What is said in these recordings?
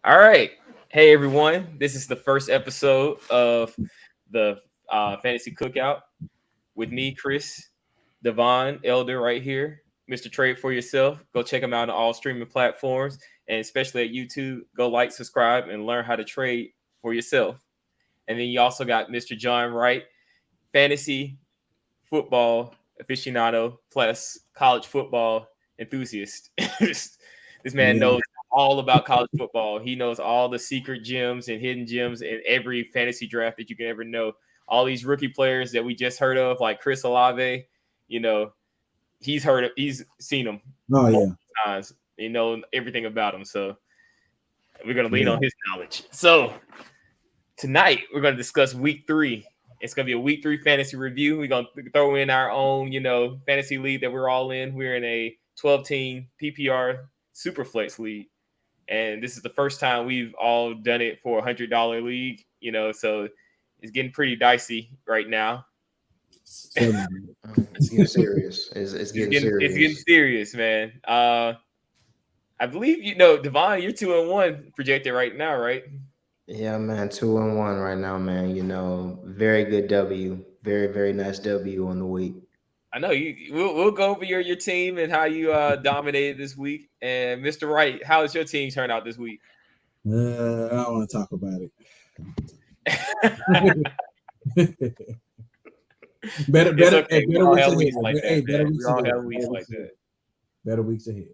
All right. Hey, everyone. This is the first episode of the Fantasy Cookout with me, Chris, Devon, Elder, right here. Mr. Trade for Yourself. Go check him out on all streaming platforms and especially at YouTube. Go like, subscribe, and learn how to trade for yourself. And then you also got Mr. John Wright, fantasy football aficionado plus college football enthusiast. This man Yeah, knows all about college football. He knows all the secret gems and hidden gems in every fantasy draft that you can ever know. All these rookie players that we just heard of, like Chris Olave, you know, he's seen them oh multiple yeah, times. You know everything about them. So we're gonna lean yeah. on his knowledge. So tonight we're going to discuss week 3. It's going to be a week 3 fantasy review. We're going to throw in our own, fantasy league that we're all in. We're in a 12-team PPR Superflex league. And this is the first time we've all done it for $100 league, so it's getting pretty dicey right now. Certainly. It's getting serious. It's It's getting getting serious. serious, man. I believe Devon, you're 2-1 projected right now, right? Yeah, man, 2-1 right now, man. Very good W. Very, very nice W on the week. I know you. We'll go over your team and how you dominated this week. And Mr. Wright, how has your team turned out this week? I don't want to talk about it. better, It's better, okay. hey, We better all weeks have ahead. weeks like Hey, that, better man. We weeks all ahead. have weeks like that. Better weeks ahead.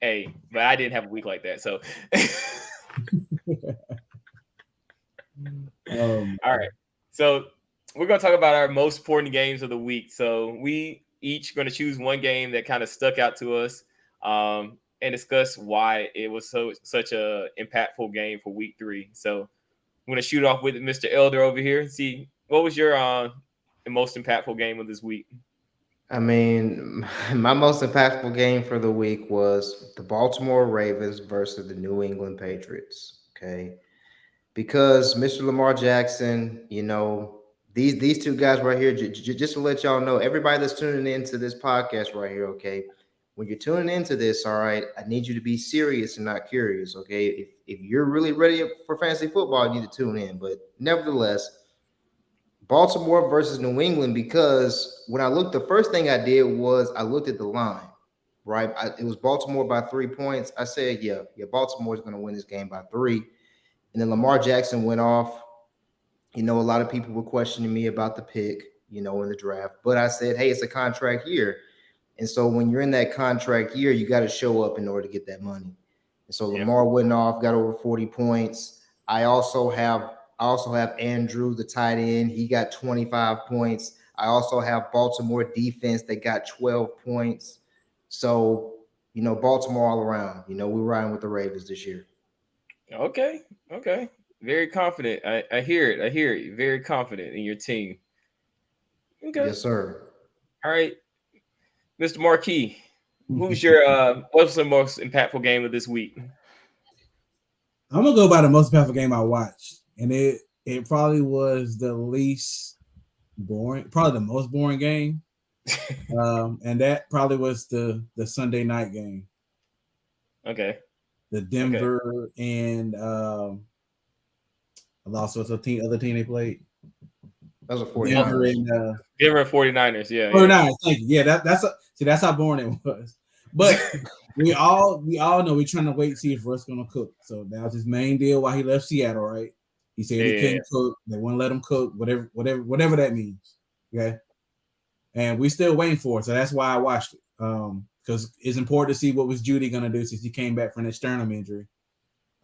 Hey, but I didn't have a week like that. So, all right. So we're gonna talk about our most important games of the week. So we each going to choose one game that kind of stuck out to us, and discuss why it was such a impactful game for week 3. So I'm gonna shoot off with Mr. Elder over here. See, what was your most impactful game of this week? I mean, my most impactful game for the week was the Baltimore Ravens versus the New England Patriots. Okay. Because Mr. Lamar Jackson, these two guys right here, just to let y'all know, everybody that's tuning into this podcast right here, okay, when you're tuning into this, all right, I need you to be serious and not curious, okay? If you're really ready for fantasy football, you need to tune in. But nevertheless, Baltimore versus New England, because when I looked, the first thing I did was I looked at the line, right? It was Baltimore by 3 points. I said, yeah, Baltimore is going to win this game by 3. And then Lamar Jackson went off. A lot of people were questioning me about the pick, in the draft. But I said, hey, it's a contract year. And so when you're in that contract year, you got to show up in order to get that money. And so Yeah. Lamar went off, got over 40 points. I also have Andrew, the tight end. He got 25 points. I also have Baltimore defense that got 12 points. So, Baltimore all around. We're riding with the Ravens this year. Okay. Okay. Very confident. I hear it. I hear it. Very confident in your team. Okay. Yes, sir. All right. Mr. Marquis, what's the most impactful game of this week? I'm gonna go by the most impactful game I watched, and it probably was the least boring, probably the most boring game. And that probably was the Sunday night game, Okay. the Denver and I lost what's the other team they played. That was a Denver 49ers. and Denver 49ers. Yeah. 49. Thank you. Yeah, that's how boring it was. But we all know we're trying to wait and see if Russ gonna cook. So that was his main deal why he left Seattle, right? He said he couldn't cook. They wouldn't let him cook, whatever that means. Okay. And we still waiting for it. So that's why I watched it. Because it's important to see what was Judy gonna do since he came back from an sternum injury.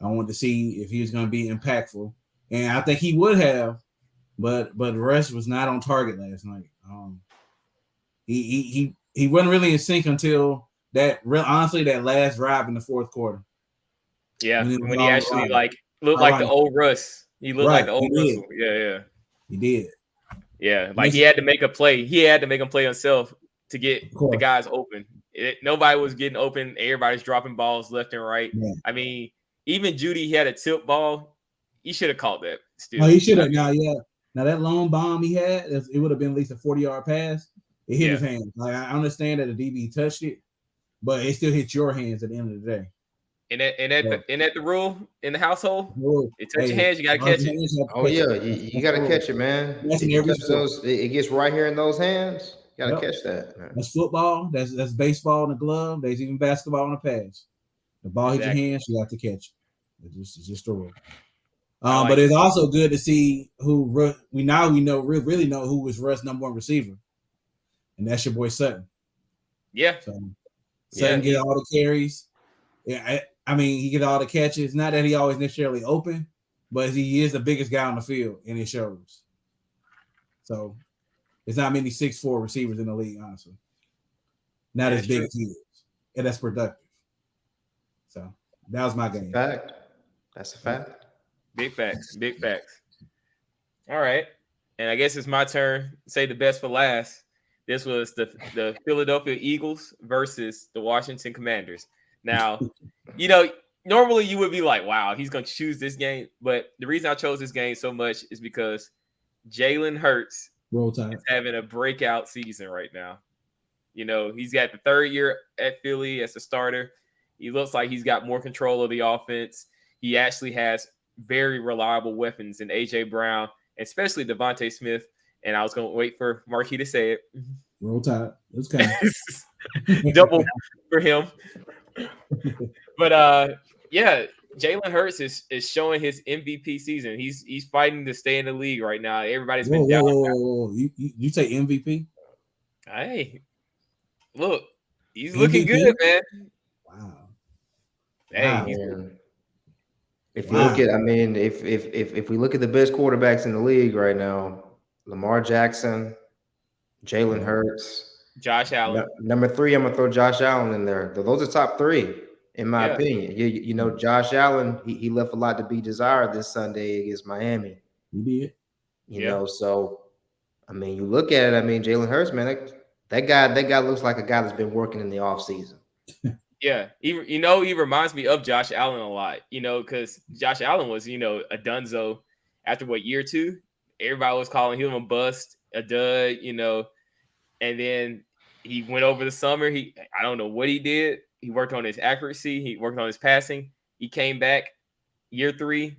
I wanted to see if he was gonna be impactful. And I think he would have, but Russ was not on target last night. He wasn't really in sync until honestly that last drive in the fourth quarter. Yeah, when he actually looked like the old Russ. He looked like the old Russell. Yeah. He did. Yeah, like he had to make a play. He had to make him play himself to get the guys open. Nobody was getting open. Everybody's dropping balls left and right. Yeah. I mean, even Judy, he had a tip ball. He should have caught that. Still, he should have. Now that long bomb he had, it would have been at least a 40-yard pass. It hit his hands. Like I understand that the DB touched it, but it still hit your hands at the end of the day. And at the rule in the household, Whoa, it touch your hands, you gotta catch it. Oh yeah, you got to catch it, man. Catching It every touches sport. those. It gets right here in those hands. You got to Yep. catch that, man. That's football. That's baseball in the glove. There's even basketball on the pads. The ball hits your hands, you have to catch it. It's just a rule. But it's also good to see who we really know who was Russ' number one receiver, and that's your boy Sutton. Yeah. So Sutton get all the carries. Yeah, I mean he get all the catches. Not that he always necessarily open, but he is the biggest guy on the field, and it shows. So there's not many 6'4" receivers in the league, honestly. Not as big as he is, and that's productive. So that was my game. Fact. That's a fact. Big facts. Big facts. All right. And I guess it's my turn to say the best for last. This was the Philadelphia Eagles versus the Washington Commanders. Now, normally you would be like, wow, he's going to choose this game. But the reason I chose this game so much is because Jalen Hurts is having a breakout season right now. He's got the third year at Philly as a starter. He looks like he's got more control of the offense. He actually has very reliable weapons in A.J. Brown, especially Devonta Smith. And I was going to wait for Marquis to say it. Roll Tide. It's kind of double for him. But Jalen Hurts is showing his MVP season. He's fighting to stay in the league right now. Everybody's been down. Whoa. You say MVP? Hey, look, he's MVP? Looking good, man. Wow. Hey, if you look at, if we look at the best quarterbacks in the league right now, Lamar Jackson, Jalen Hurts, Josh Allen. Number 3, I'm gonna throw Josh Allen in there. Those are top 3, in my opinion. You know, Josh Allen, he left a lot to be desired this Sunday against Miami. He did. You know, so you look at it. Jalen Hurts, man, that guy looks like a guy that's been working in the offseason. Yeah, he reminds me of Josh Allen a lot, because Josh Allen was, a dunzo after year 2? Everybody was calling him a bust, a dud, and then he went over the summer. I don't know what he did. He worked on his accuracy. He worked on his passing. He came back year 3,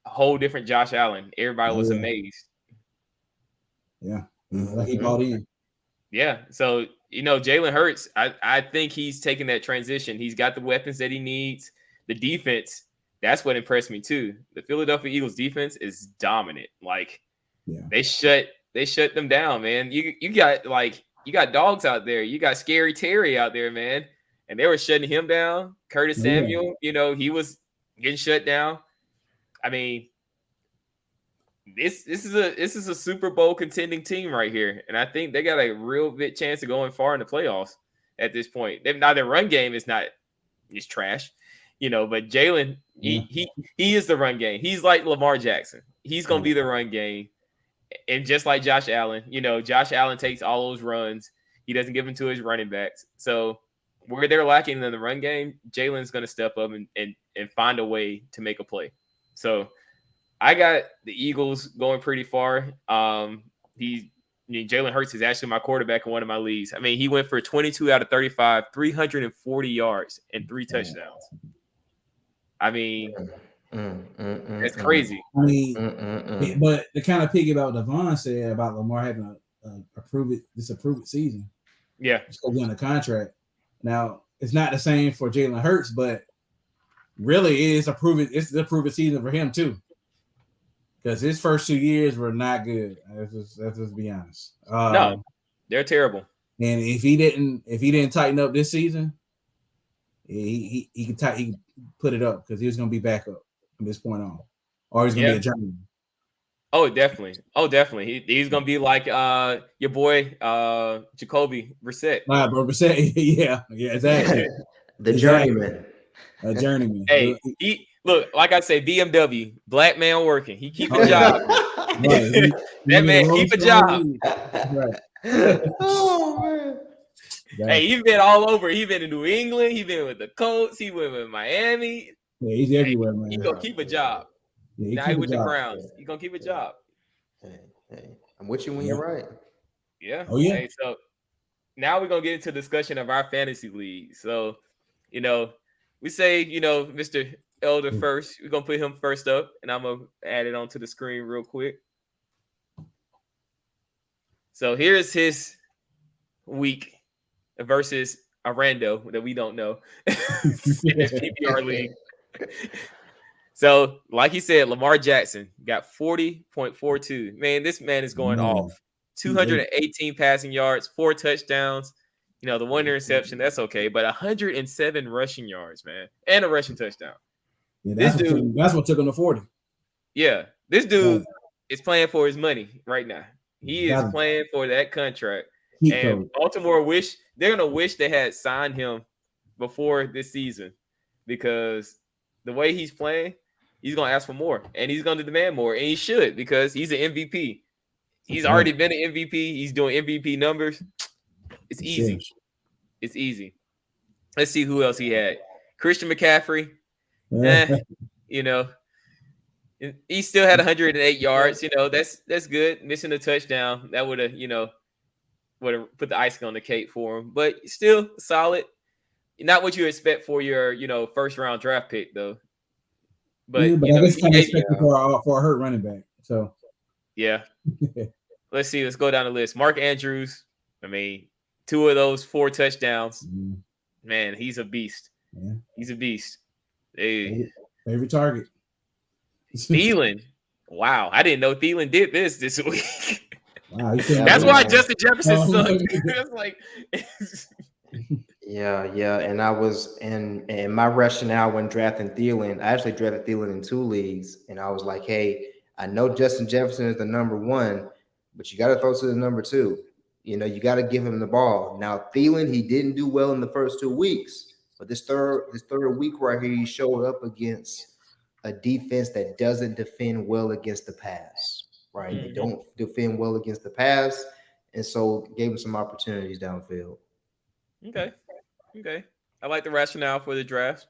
a whole different Josh Allen. Everybody was amazed. Yeah, like he bought in. Yeah, so Jalen Hurts, I think he's taking that transition. He's got the weapons that he needs. The defense, that's what impressed me too. The Philadelphia Eagles defense is dominant. Like, they shut them down, man. You got dogs out there. You got Scary Terry out there, man, and they were shutting him down. Curtis Samuel, he was getting shut down. This is a Super Bowl contending team right here, and I think they got a real big chance of going far in the playoffs at this point. Now their run game is trash, but Jalen, he is the run game. He's like Lamar Jackson. He's gonna be the run game, and just like Josh Allen, Josh Allen takes all those runs. He doesn't give them to his running backs. So where they're lacking in the run game, Jalen's gonna step up and find a way to make a play. So I got the Eagles going pretty far. Jalen Hurts is actually my quarterback in one of my leagues. He went for 22 out of 35, 340 yards, and 3 touchdowns. That's crazy. But to kind of piggyback what Devon said about Lamar having a prove it season. Yeah. Just go win a contract. Now, it's not the same for Jalen Hurts, but really it's the prove it season for him too. Because his first 2 years were not good. Let's just be honest. No, they're terrible. And if he didn't tighten up this season, he can put it up because he was going to be back up from this point on, or he's going to be a journeyman. Oh, definitely. He's going to be like your boy Jacoby Brissett. Brissett, yeah, exactly. The journeyman. A journeyman. Hey, look, like I say, BMW, black man working. He keep a job. Right. That man keep a job. Right. Oh man. Hey, he's been all over. He's been in New England. He's been with the Colts. He went with Miami. Yeah, he's everywhere, man. He's gonna keep a job. Yeah, now with the Browns. He's gonna keep a job. Hey, I'm with you when you're right. Yeah. Oh yeah. Hey, so now we're gonna get into discussion of our fantasy league. So, we say, Mr. Elder first. We're gonna put him first up, and I'm gonna add it onto the screen real quick. So here's his week versus a rando that we don't know in this PPR league. So, like he said, Lamar Jackson got 40.42. Man, this man is going off. 218 passing yards, 4 touchdowns. The one interception, that's okay, but 107 rushing yards, man, and a rushing touchdown. Yeah, that's what took him to 40. Yeah, this dude is playing for his money right now. He is playing for that contract. And Baltimore they're gonna wish they had signed him before this season, because the way he's playing, he's gonna ask for more and he's gonna demand more, and he should, because he's an MVP. He's already been an MVP. He's doing MVP numbers. It's easy. It's easy. Let's see who else he had. Christian McCaffrey. He still had 108 yards. That's good. Missing a touchdown, that would have put the icing on the cake for him. But still solid. Not what you expect for your first round draft pick though. But I guess kind of expected for a hurt running back. So yeah. Let's see. Let's go down the list. Mark Andrews. I mean, 2 of those 4 touchdowns. Man, he's a beast. Yeah. He's a beast. Hey. Favorite target. Thielen. Wow. I didn't know Thielen did this week. Wow, that's why Justin Jefferson sucked. That's like Yeah. And I was and my rationale when drafting Thielen, I actually drafted Thielen in 2 leagues, and I was like, hey, I know Justin Jefferson is the number 1, but you got to throw to the number 2. You got to give him the ball. Now, Thielen, he didn't do well in the first 2 weeks, but this third week right here, he showed up against a defense that doesn't defend well against the pass, right? They don't defend well against the pass, and so gave him some opportunities downfield. Okay. I like the rationale for the draft.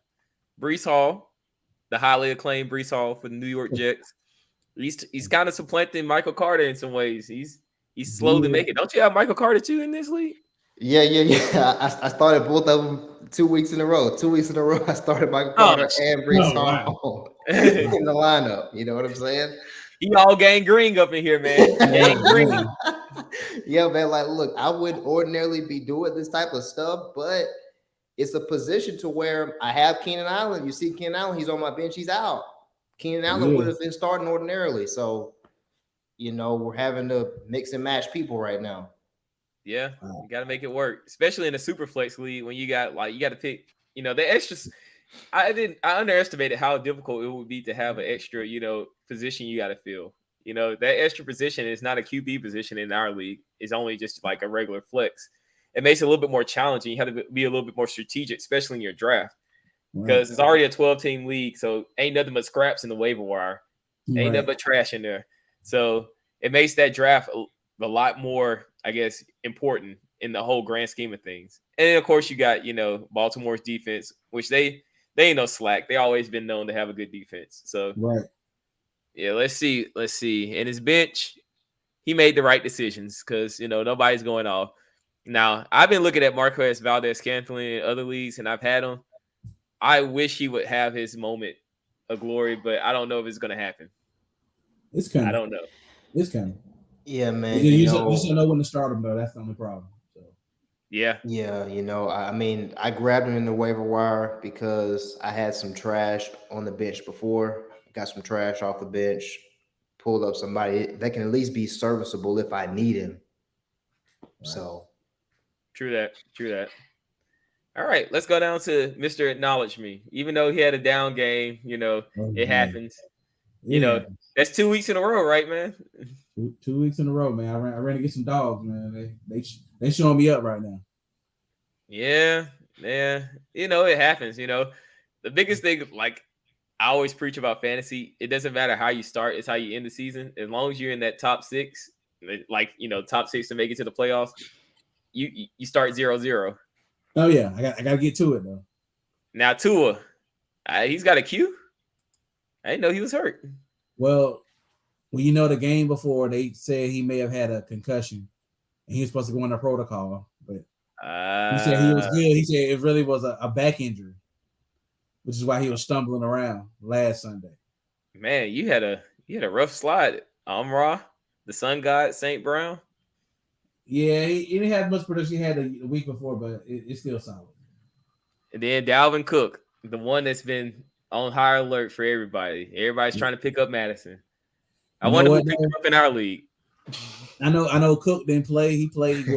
Breece Hall, the highly acclaimed Breece Hall for the New York Jets. He's kind of supplanting Michael Carter in some ways. He's slowly making. Don't you have Michael Carter too in this league? Yeah. I started both of them 2 weeks in a row. 2 weeks in a row, I started Michael Carter and Breece Hall in the lineup. You know what I'm saying? He all gangrene up in here, man. Gangrene. Yeah, man. Like, look, I wouldn't ordinarily be doing this type of stuff, but it's a position to where I have Keenan Allen. You see Keenan Allen, he's on my bench. He's out. Keenan Allen would have been starting ordinarily. So, we're having to mix and match people right now. Yeah, you got to make it work, especially in a super flex league when you got to pick, the extras. I underestimated how difficult it would be to have an extra, position you got to fill. That extra position is not a QB position in our league. It's only just like a regular flex. It makes it a little bit more challenging. You have to be a little bit more strategic, especially in your draft, because it's already a 12-team league. So ain't nothing but scraps in the waiver wire. Ain't nothing but trash in there. So it makes that draft a lot more, I guess, important in the whole grand scheme of things. And then, of course, you got, Baltimore's defense, which they ain't no slack. They always been known to have a good defense. So, yeah, let's see. And his bench, he made the right decisions because, nobody's going off. Now, I've been looking at Marquez Valdez-Scantling in other leagues, and I've had him. I wish he would have his moment of glory, but I don't know if it's going to happen. It's coming. I don't know. It's coming. Yeah, man. You should know when to start him, though. That's the only problem. So. Yeah. Yeah, I mean, I grabbed him in the waiver wire because I had some trash on the bench before. Got some trash off the bench, pulled up somebody that can at least be serviceable if I need him. Right. So. True that. All right, let's go down to Mr. Acknowledge Me. Even though he had a down game, it happens. Yeah. That's 2 weeks in a row, right, man? 2 weeks in a row, man. I ran to get some dogs, man. They showing me up right now. Yeah. It happens. The biggest thing, like I always preach about fantasy, it doesn't matter how you start; it's how you end the season. As long as you're in that top 6, top 6 to make it to the playoffs, you start 0-0. Oh yeah, I got to get to it though. Now Tua, he's got a Q. I didn't know he was hurt. Well, the game before they said he may have had a concussion, and he was supposed to go under protocol, but he said he was good. He said it really was a back injury. which is why he was stumbling around last Sunday. Man, you had a rough slide. Amra, the Sun God, St. Brown. Yeah, he didn't have much production. He had a week before, but it's still solid. And then Dalvin Cook, the one that's been on high alert for everybody. Everybody's trying to pick up Madison. I wonder who picked him up in our league. I know Cook didn't play. He played.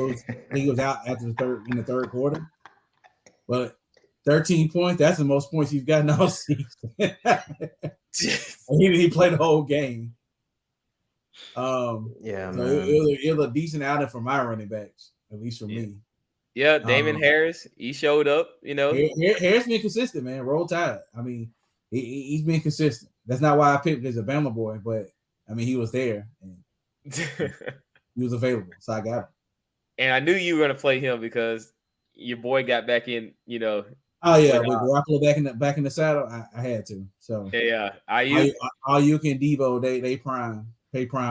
He was out after the third quarter. But 13 points, that's the most points he's gotten all season. he played the whole game. Yeah, so man. it was a decent outing for my running backs, at least for me. Yeah, Damon Harris, he showed up, Harris been consistent, man. Roll Tide. I mean, he's been consistent. That's not why I picked him as a Bama boy, but I mean, he was there and he was available, so I got him. And I knew you were going to play him because your boy got back in, Oh yeah, with Garoppolo back in the saddle, I had to. So yeah, Ayuk and Debo, they pay prime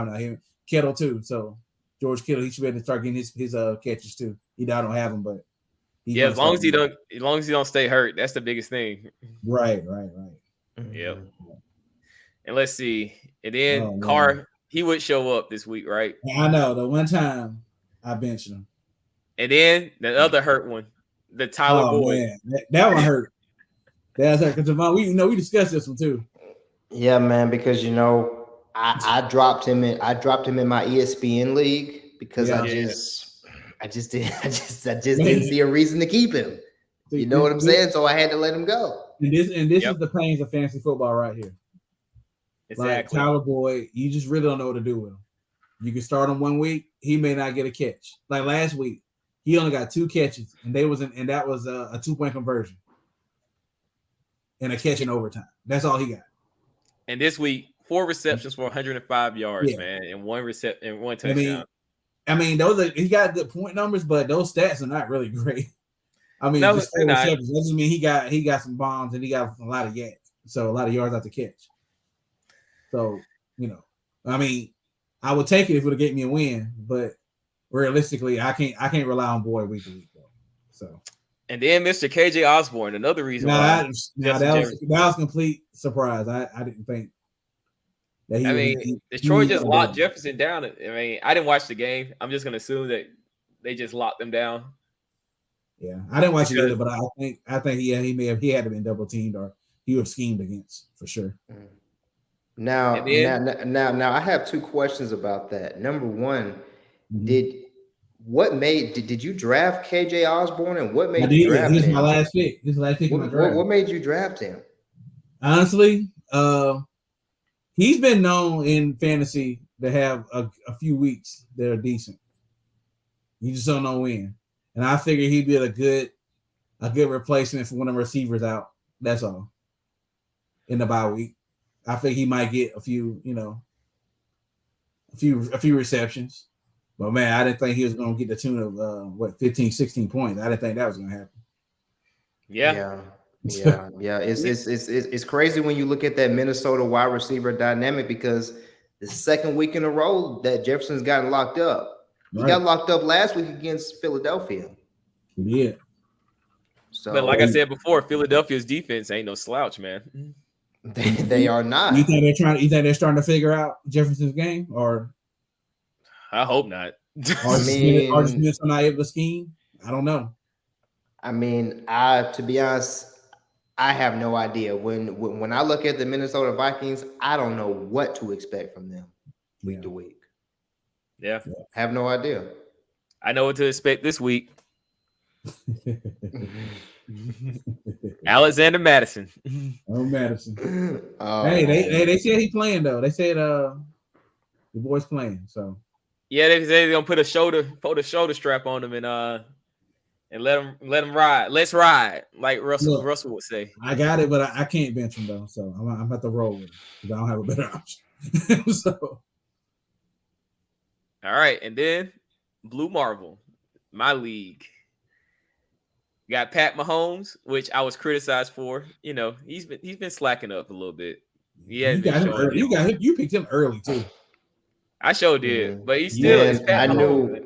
now. Him Kittle too. So George Kittle, he should be able to start getting his catches too. I don't have him, but as long as he don't stay hurt, that's the biggest thing. Right. Yep. And let's see, and then Carr, he would show up this week, right? I know the one time I benched him, and then the other hurt one, the Tyler Boyd. Man. That one hurt. That's hurt because we discussed this one too. Yeah, man, because I dropped him in my ESPN league because I just didn't see a reason to keep him. You know what I'm saying? So I had to let him go. And this is the pains of fantasy football right here. Exactly. Like Tyler Boyd, you just really don't know what to do with him. You can start him 1 week, he may not get a catch. Like last week, he only got 2 catches, and that was a 2-point conversion and a catch in overtime. That's all he got. And this week, 4 receptions for 105 yards, man, and one touchdown. I mean, he got good point numbers, but those stats are not really great. I mean, no, just 4 receptions. That just mean he got some bombs and he got a lot of so a lot of yards out the catch. So I mean, I would take it if it would have get me a win, but realistically, I can't rely on Boyd week to week though. So. And then Mr. KJ Osborne, another reason why. That was complete surprise. I didn't think. Detroit just locked Jefferson down. I mean, I didn't watch the game. I'm just going to assume that they just locked him down. Yeah, I didn't watch it either, but I think he had to been double teamed or he was schemed against for sure. Now, I have 2 questions about that. Number one, did you draft KJ Osborne, and what made you draft him? This is my last pick. This is the last pick of my draft. What made you draft him? Honestly, he's been known in fantasy to have a few weeks that are decent. You just don't know when. And I figured he'd be a good replacement for one of the receivers out. That's all. In the bye week, I think he might get a few receptions. But man, I didn't think he was going to get the tune of 15, 16 points. I didn't think that was going to happen. Yeah. It's crazy when you look at that Minnesota wide receiver dynamic because the second week in a row that Jefferson's gotten locked up. He got locked up last week against Philadelphia. He did. So, but like I said before, Philadelphia's defense ain't no slouch, man. They are not. You think they're starting to figure out Jefferson's game, or I hope not. Or just not able to scheme? I don't know. I mean, to be honest, I have no idea. When I look at the Minnesota Vikings, I don't know what to expect from them week to week. Yeah. Have no idea. I know what to expect this week. Alexander Madison. Oh, Madison. Hey, they said he's playing though. They said the boy's playing. So yeah, they said they're gonna put a shoulder strap on him and let him ride. Let's ride, like Russell would say. I got it, but I can't bench him though. So I'm about to roll with him because I don't have a better option. So all right, and then Blue Marvel, my league. Got Pat Mahomes, which I was criticized for. You know, he's been slacking up a little bit. You picked him early too. I sure did, but he still is Pat Mahomes.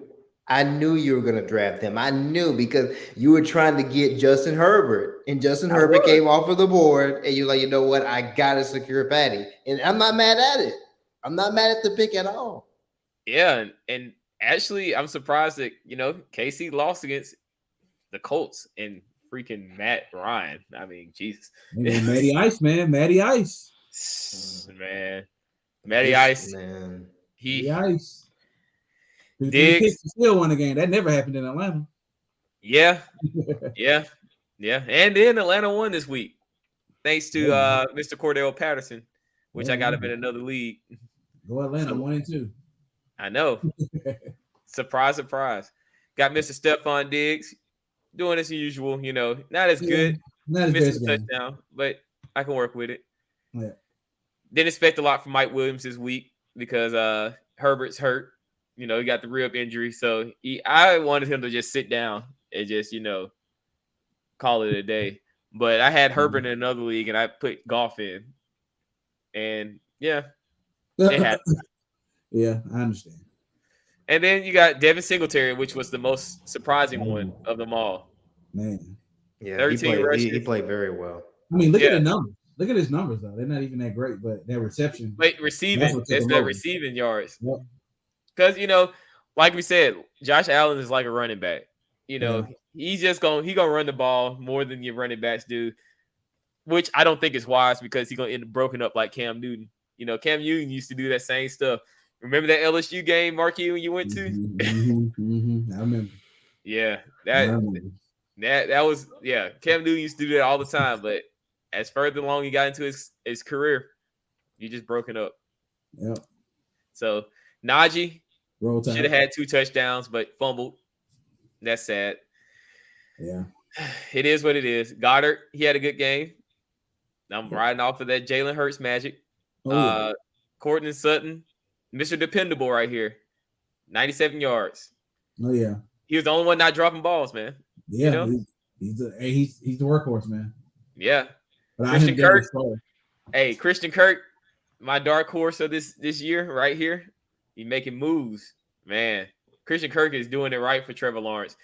I knew you were going to draft him. I knew because you were trying to get Justin Herbert, and Justin Herbert came off of the board, and you're like, you know what? I got to secure Patty. And I'm not mad at it. I'm not mad at the pick at all. Yeah, and actually, I'm surprised that, KC lost against the Colts and freaking Matt Ryan. I mean, Jesus. Matty Ice, man. Matty Ice. Man. Matty Ice. Man. Matty Ice. Diggs still won the game. That never happened in Atlanta. Yeah. And then Atlanta won this week, thanks to Mr. Cordell Patterson, which I got him in another league. Go Atlanta, 1-2. I know. Surprise. Got Mr. Stephon Diggs doing as usual. Not as good. Not as missing best a touchdown, but I can work with it. Yeah. Didn't expect a lot from Mike Williams this week because Herbert's hurt. He got the rib injury, so I wanted him to just sit down and just, call it a day. But I had Herbert in another league, and I put Goff in. And, it happened. Yeah, I understand. And then you got Devin Singletary, which was the most surprising one of them all. Man. Yeah, 13 rushes. He played very well. I mean, look at the numbers. Look at his numbers, though. They're not even that great, but that reception. But receiving, it's the receiving yards. Yep. Because, like we said, Josh Allen is like a running back. He's just gonna run the ball more than your running backs do, which I don't think is wise because he's gonna end up broken up like Cam Newton. Cam Newton used to do that same stuff. Remember that LSU game, Marquis, when you went to? I remember. Yeah, that was Cam Newton used to do that all the time, but as further along he got into his career, he just broken up. Yep. So Najee should have had 2 touchdowns, but fumbled. That's sad. Yeah. It is what it is. Goddard, he had a good game. I'm riding off of that Jalen Hurts magic. Courtland Sutton, Mr. Dependable right here. 97 yards. Oh, yeah. He was the only one not dropping balls, man. Yeah, he's the workhorse, man. Yeah. But Christian Kirk. Hey, Christian Kirk, my dark horse of this year right here. He's making moves, man. Christian Kirk is doing it right for Trevor Lawrence.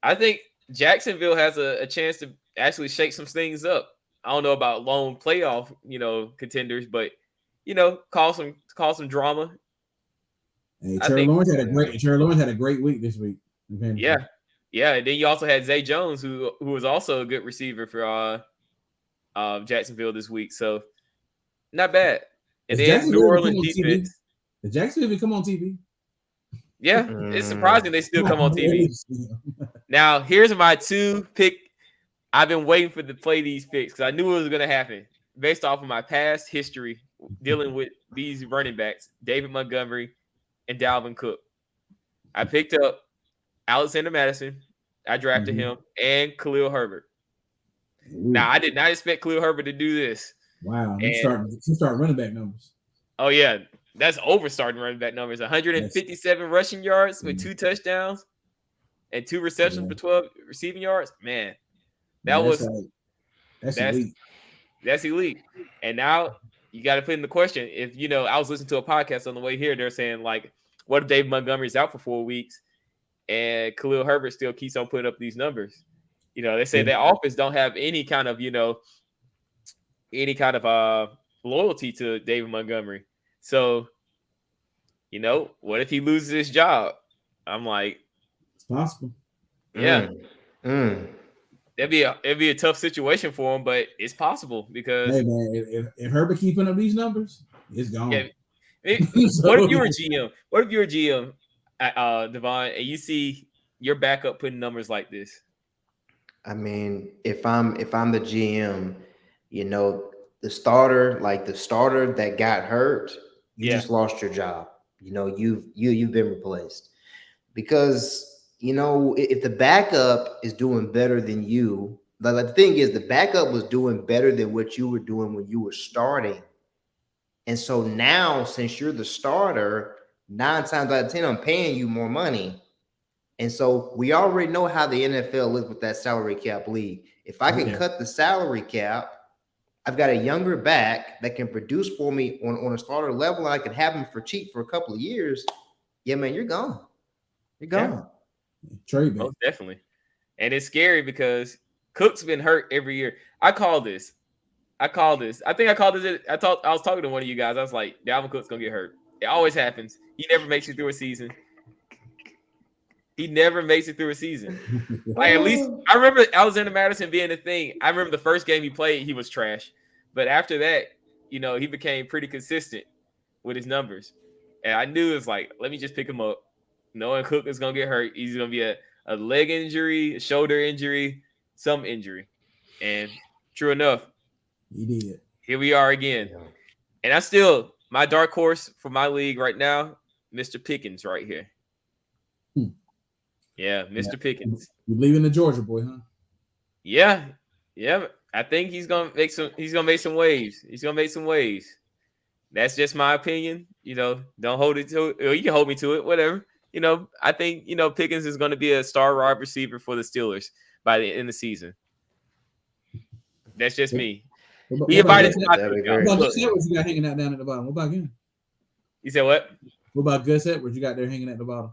I think Jacksonville has a chance to actually shake some things up. I don't know about lone playoff, contenders, but cause some drama. Hey, Trevor Lawrence had a great week this week. Yeah. And then you also had Zay Jones, who was also a good receiver for Jacksonville this week. So not bad. And then New Orleans defense. Did Jacksonville come on TV? Yeah, it's surprising they still come on TV. Now, here's my 2 pick. I've been waiting to play these picks because I knew it was going to happen based off of my past history dealing with these running backs, David Montgomery and Dalvin Cook. I picked up Alexander Madison. I drafted him and Khalil Herbert. Now, I did not expect Khalil Herbert to do this. Wow. You start running back numbers. Oh, yeah. That's over starting running back numbers. 157 rushing yards with 2 touchdowns and 2 receptions for 12 receiving yards. Man, that's elite. That's elite. And now you got to put in the question. If, I was listening to a podcast on the way here. They're saying, like, what if Dave Montgomery's out for 4 weeks and Khalil Herbert still keeps on putting up these numbers? They say their offense don't have any kind of, loyalty to David Montgomery. So, what if he loses his job? I'm like, it's possible. Yeah. It'd be a tough situation for him, but it's possible because hey man, if Herbert keeping up these numbers, it's gone. Yeah. What if you're a GM? What if you're a GM, Devon, and you see your backup putting numbers like this? I mean, if I'm the GM, the starter that got hurt, you just lost your job. You've been replaced because if the backup is doing better than you, the thing is the backup was doing better than what you were doing when you were starting. And so now, since you're the starter, 9 times out of 10, I'm paying you more money. And so we already know how the NFL is with that salary cap league. If I can cut the salary cap, I've got a younger back that can produce for me on a starter level, and I can have him for cheap for a couple of years. Yeah, man, you're gone. You're gone. Trade back. Most definitely. And it's scary because Cook's been hurt every year. I call this. I think I called this. I was talking to one of you guys. I was like, Dalvin Cook's gonna get hurt. It always happens. He never makes it through a season. Like, at least I remember Alexander Madison being a thing. I remember the first game he played, he was trash. But after that, he became pretty consistent with his numbers. And I knew it's like, let me just pick him up. Knowing Cook is gonna get hurt. He's gonna be a leg injury, a shoulder injury, some injury. And true enough, he did. Here we are again. And I still, my dark horse for my league right now, Mr. Pickens right here. Yeah, Mr. Pickens. You're leaving the Georgia boy, huh? Yeah. I think he's gonna make some waves. He's gonna make some waves. That's just my opinion. Don't hold it to it. Or you can hold me to it, whatever. I think Pickens is gonna be a star wide receiver for the Steelers by the end of the season. That's just me. He invited to my cookout. What about Gus Edwards you got hanging out down at the bottom? What about him? You said what? What about Gus Edwards you got there hanging at the bottom?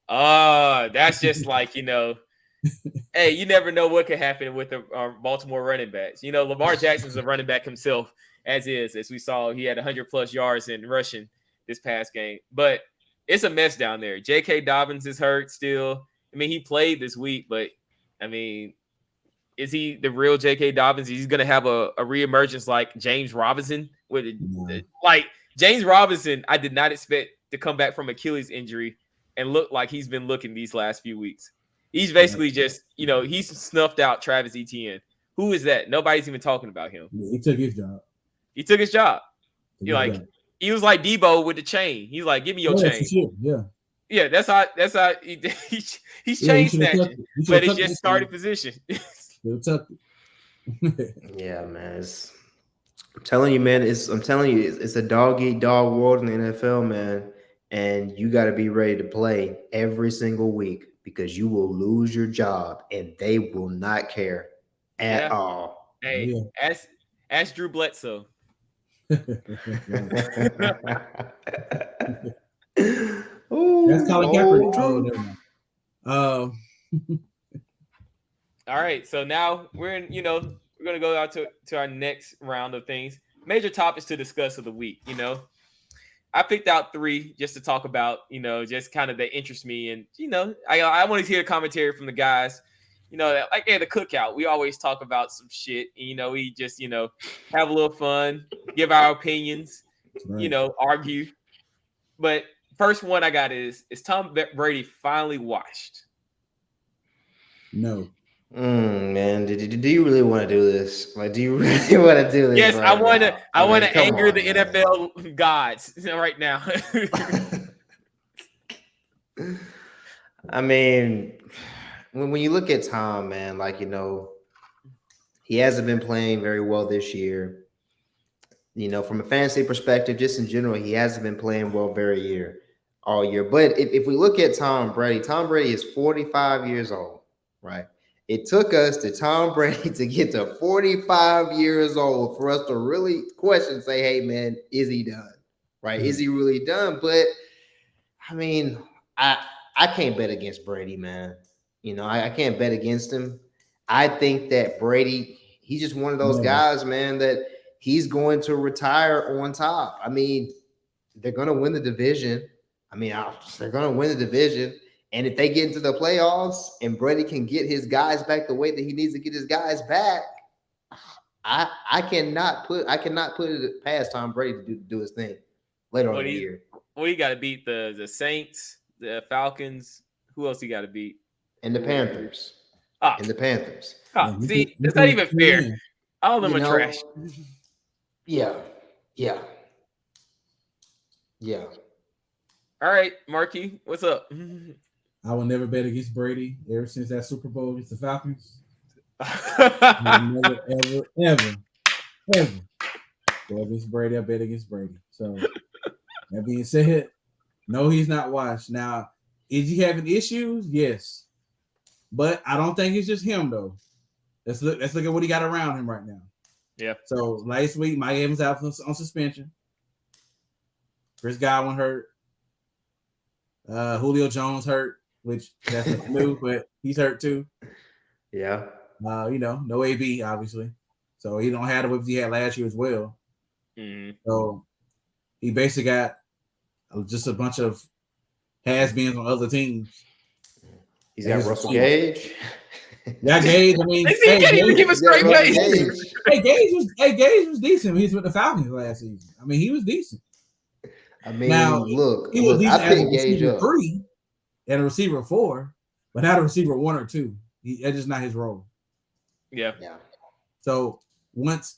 That's just like, hey, you never know what could happen with the Baltimore running backs. Lamar Jackson's a running back himself, as we saw. He had 100+ yards in rushing this past game. But it's a mess down there. J.K. Dobbins is hurt still. I mean, he played this week, but, I mean, is he the real J.K. Dobbins? He's going to have a reemergence like James Robinson. Like, James Robinson, I did not expect to come back from Achilles injury and look like he's been looking these last few weeks. He's basically just, he's snuffed out Travis Etienne. Who is that? Nobody's even talking about him. He took his job. He was like Debo with the chain. He's like, give me your chain. Yeah. Yeah, that's how he's chain snatching, but it's just starting position. Yeah, man. I'm telling you, it's a dog eat dog world in the NFL, man. And you got to be ready to play every single week because you will lose your job and they will not care at all. Hey, ask Drew Bledsoe. Ooh, that's Colin Kaepernick. All right, so now we're in. We're gonna go out to our next round of things. Major topics to discuss of the week. I picked out 3 just to talk about. Just kind of that interest me, and I want to hear the commentary from the guys. Like the cookout, we always talk about some shit. And, we just have a little fun, give our opinions, right. Argue. But first one I got is Tom Brady finally washed? No. Man, do you really want to do this? Like, do you really want to do this? Yes, right I want to anger on, the NFL gods right now. I mean, when you look at Tom, man, he hasn't been playing very well this year. From a fantasy perspective, just in general, he hasn't been playing well all year. But if we look at Tom Brady is 45 years old, right? It took us to Tom Brady to get to 45 years old for us to really question, say, hey, man, is he done? Right? Mm-hmm. Is he really done? But, I mean, I can't bet against Brady, man. I can't bet against him. I think that Brady, he's just one of those guys, man, that he's going to retire on top. I mean, they're going to win the division. They're going to win the division. And if they get into the playoffs and Brady can get his guys back the way that he needs to get his guys back, I cannot put it past Tom Brady to do his thing later on in the year. Well, he got to beat the Saints, the Falcons. Who else he got to beat? And the Panthers. And the Panthers. See, that's not even fair. All of them are trash. Yeah. All right, Marky, what's up? I will never bet against Brady ever since that Super Bowl against the Falcons. Never, ever go against Brady. I bet against Brady. So that being said, no, he's not washed. Now, is he having issues? Yes. But I don't think it's just him, though. Let's look at what he got around him right now. Yeah. So last week, Mike Evans out on suspension. Chris Godwin hurt. Julio Jones hurt. which that's new, but he's hurt too. Yeah. No AB obviously, so he don't have the weapons he had last year as well. Mm-hmm. So he basically got just a bunch of has-beens on other teams. He's got Russell Gage. Yeah, Gage. I mean, he can't even give a straight Gage. Gage was decent. He was with the Falcons last season. I mean, he was decent. I mean, now look, he was decent I as a picked Gage receiver up 3 and a receiver 4, but not a receiver 1 or 2. That's just not his role. Yeah. So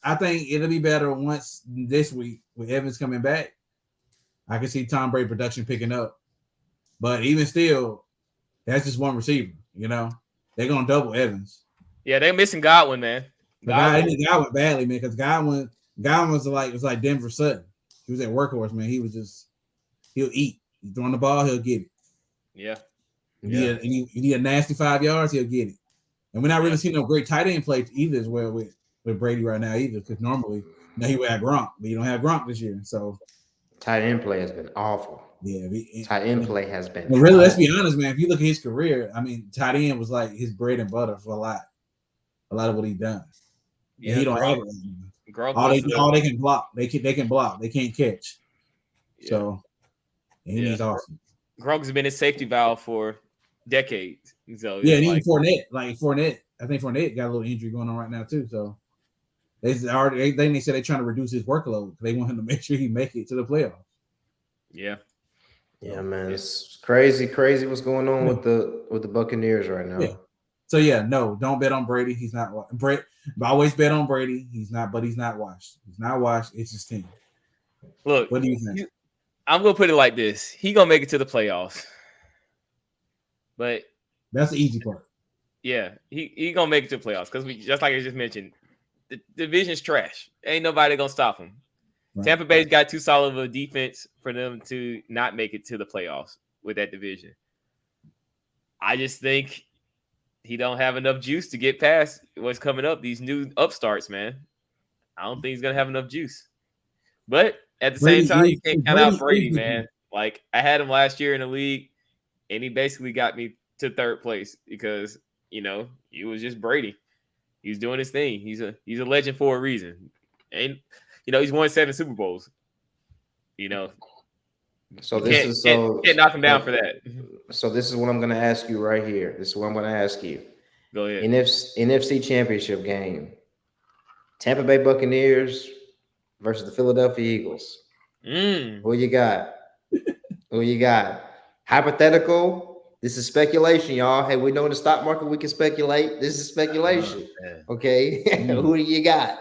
I think it'll be better once this week with Evans coming back. I can see Tom Brady production picking up, but even still, that's just one receiver. They're gonna double Evans. Yeah, they're missing Godwin, man. Godwin badly, man, because Godwin was like Denver Sutton. He was that workhorse, man. He'll eat. He's throwing the ball, he'll get it. Yeah. You need a nasty 5 yards, he'll get it. And we're not really seeing no great tight end play either as well with Brady right now either, because normally he would have Gronk, but you don't have Gronk this year. So tight end play has been awful. Yeah, tight end play has been. Really, awful. Let's be honest, man. If you look at his career, I mean, tight end was like his bread and butter for a lot of what he done. Yeah, and he don't have it. All they can block. They can block. They can't catch. Yeah. So he needs awesome. Gronk's been his safety valve for decades. So yeah, and even Fournette. I think Fournette got a little injury going on right now too. So they said they're trying to reduce his workload. They want him to make sure he make it to the playoffs. Yeah. Yeah, man, it's crazy what's going on with the Buccaneers right now. Yeah. So no, don't bet on Brady. He's not always bet on Brady. He's not washed. He's not washed. It's his team. Look, what do you think? I'm gonna put it like this: he gonna make it to the playoffs, but that's the easy part. Yeah, he gonna make it to the playoffs because we just like I just mentioned, the division's trash. Ain't nobody gonna stop him. Right. Tampa Bay's got too solid of a defense for them to not make it to the playoffs with that division. I just think he don't have enough juice to get past what's coming up. These new upstarts, man. I don't think he's gonna have enough juice. But at the same time, you can't count out Brady, man. Like I had him last year in the league, and he basically got me to third place because he was just Brady. He's doing his thing. He's a legend for a reason, and he's won 7 Super Bowls. So can't knock him down for that. So this is what I'm going to ask you right here. This is what I'm going to ask you. Go ahead. NFC Championship game. Tampa Bay Buccaneers versus the Philadelphia Eagles. Who you got? Who you got? Hypothetical. This is speculation, y'all. Hey, we know in the stock market we can speculate. This is speculation. Okay. Who do you got?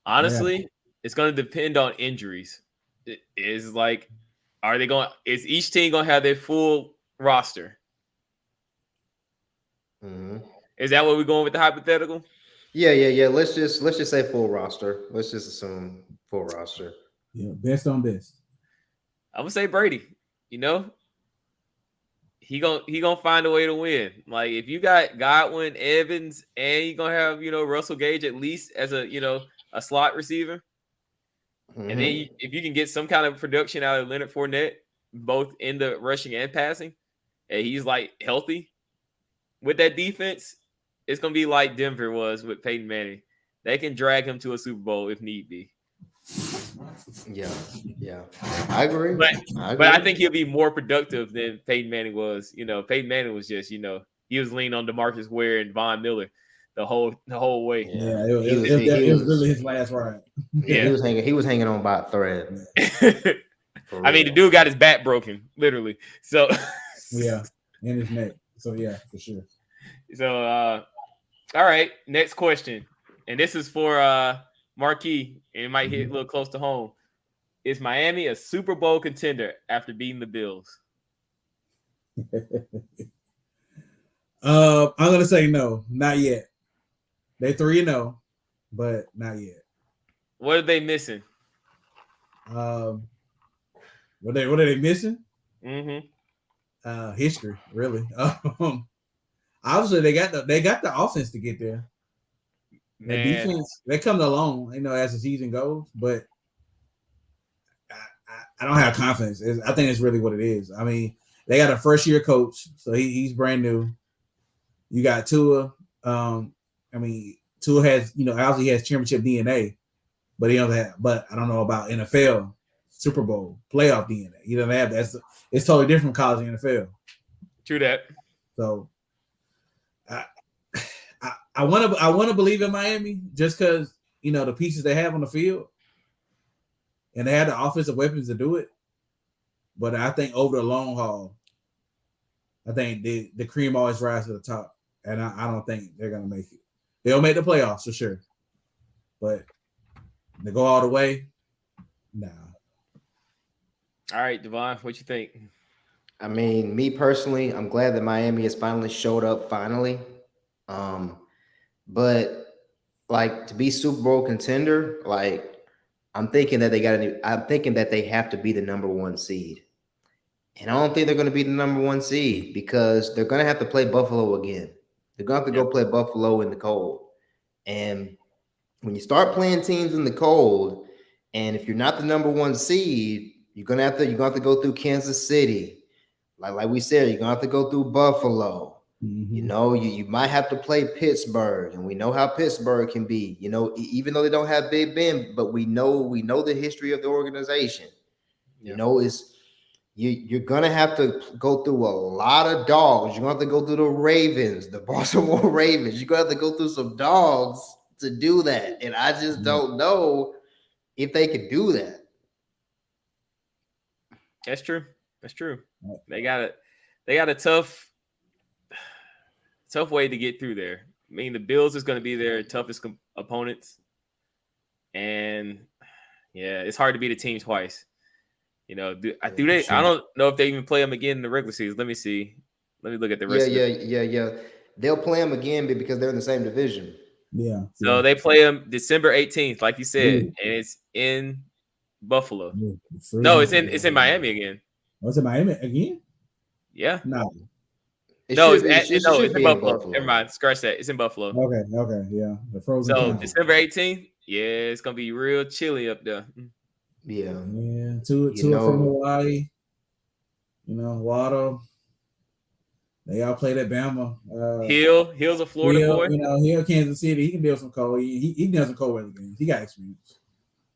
Honestly, it's going to depend on injuries. Is each team going to have their full roster? Mm-hmm. Is that what we're going with the hypothetical? Yeah. Let's just say full roster. Let's just assume full roster. Yeah, best on best. I'm gonna say Brady. He gonna find a way to win. Like if you got Godwin, Evans, and you gonna have Russell Gage at least as a slot receiver, and then if you can get some kind of production out of Leonard Fournette, both in the rushing and passing, and he's like healthy with that defense, it's gonna be like Denver was with Peyton Manning. They can drag him to a Super Bowl if need be. Yeah, I agree. But I think he'll be more productive than Peyton Manning was. Peyton Manning was just, he was leaning on DeMarcus Ware and Von Miller the whole way. Yeah, it was really his last ride. Yeah, he was hanging on by a thread. I mean, the dude got his back broken, literally. So yeah, and his neck. So yeah, for sure. So all right, next question, and this is for Marquis, and it might hit a little close to home. Is Miami a Super Bowl contender after beating the Bills? I'm gonna say no, not yet. They 3-0, but not yet. What are they missing? What are they missing? Mm-hmm. History, really. Obviously they got the offense to get there. The defense, they come along, as the season goes, but I don't have confidence. I think it's really what it is. I mean, They got a first year coach, so he's brand new. You got Tua. Tua has obviously he has championship DNA, but he doesn't have. But I don't know about NFL Super Bowl playoff DNA. He doesn't have that. It's totally different from college and NFL. True that. So I want to believe in Miami just because the pieces they have on the field, and they have the offensive weapons to do it. But I think over the long haul, I think the cream always rises to the top, and I don't think they're gonna make it. They'll make the playoffs for sure, but they go all the way. Nah. All right, Devon, what you think? I mean, me personally, I'm glad that Miami has finally showed up. But like to be Super Bowl contender, like I'm thinking that they have to be the number 1 seed. And I don't think they're going to be the number 1 seed because they're going to have to play Buffalo again. They're going to have to go play Buffalo in the cold. And when you start playing teams in the cold, and if you're not the number 1 seed, you're going to have to go through Kansas City. Like we said, you're going to have to go through Buffalo. Mm-hmm. You might have to play Pittsburgh, and we know how Pittsburgh can be. Even though they don't have Big Ben, but we know the history of the organization. You're gonna have to go through a lot of dogs. You're gonna have to go through the Ravens, the Baltimore Ravens. You're gonna have to go through some dogs to do that, and I just don't know if they could do that. That's true. They got a tough way to get through there. I mean, the Bills is going to be their toughest opponents, and it's hard to beat a team twice. I don't know if they even play them again in the regular season. Let me see. Let me look at the rest. Yeah. They'll play them again because they're in the same division. Yeah. So they play them December 18th, like you said, and it's in Buffalo. No, it's in Miami again. Was it Miami again? Yeah. No. It's in Buffalo. Never mind. Scratch that. It's in Buffalo. Okay. Yeah. The frozen. So December 18th. Yeah, it's gonna be real chilly up there. Yeah. Two from Hawaii. Waddle. They all played at Bama. Hill's a Florida boy. Hill, Kansas City. He can deal some cold. He can deal some cold weather games. He got experience.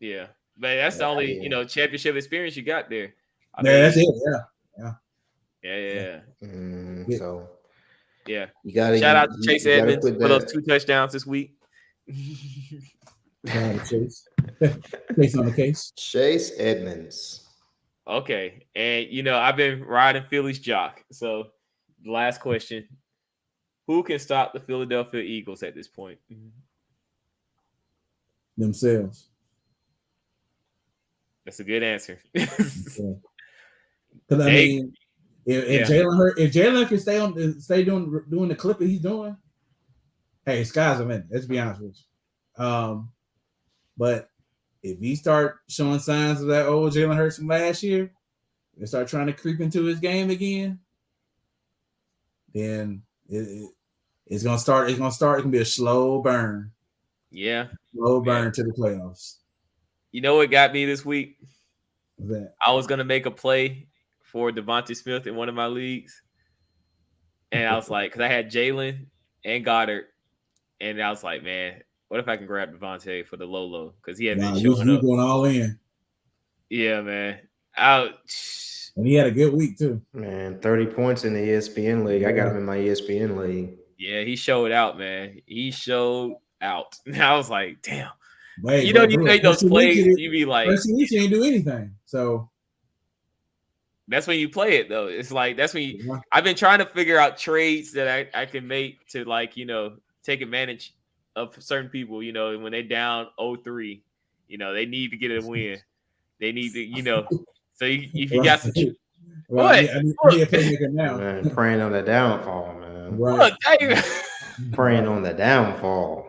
Yeah, but that's the only championship experience you got there. That's it. Yeah. So yeah, you got shout out to Chase Edmonds for those 2 touchdowns this week. Chase on the case. Chase Edmonds. Okay, and I've been riding Philly's jock. So the last question: who can stop the Philadelphia Eagles at this point? Themselves. That's a good answer. Because I mean, if Jalen can stay doing the clipping he's doing, hey, sky's the limit. Let's be honest with you. But if he start showing signs of that old Jalen Hurts from last year, and start trying to creep into his game again, then it's gonna start. It's gonna be a slow burn. Yeah, slow burn to the playoffs. You know what got me this week? What's that? I was gonna make a play for Devonta Smith in one of my leagues, and I was like, because I had Jalen and Goddard, and I was like, man, what if I can grab Devontae for the low because he had been showing up. Going all in. Yeah, man. Ouch. And he had a good week too. Man, 30 points in the ESPN league. I got him in my ESPN league. Yeah, he showed out, man. He showed out. And I was like, damn. Wait, you make those plays, you be like, first week you ain't do anything. So that's when you play it, though. It's like that's when I've been trying to figure out trades that I can make to take advantage of certain people. When they down 0-3, they need to get a win. They need to, So if you got some, what? I need a playmaker now. Man, praying on the downfall, man. Right. Praying on the downfall.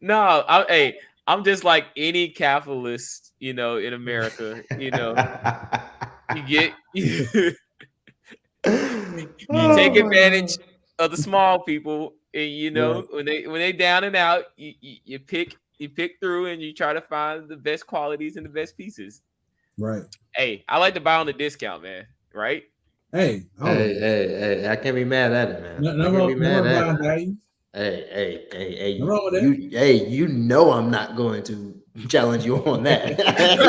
No, I'm just like any capitalist, in America. You take advantage of the small people, and when they down and out, you pick through and you try to find the best qualities and the best pieces. Right. Hey, I like to buy on the discount, man. Right. Hey, Hey, I can't be mad at it, man. I can't no, be no mad at blind it. value. Hey, No wrong with that. you know I'm not going to challenge you on that.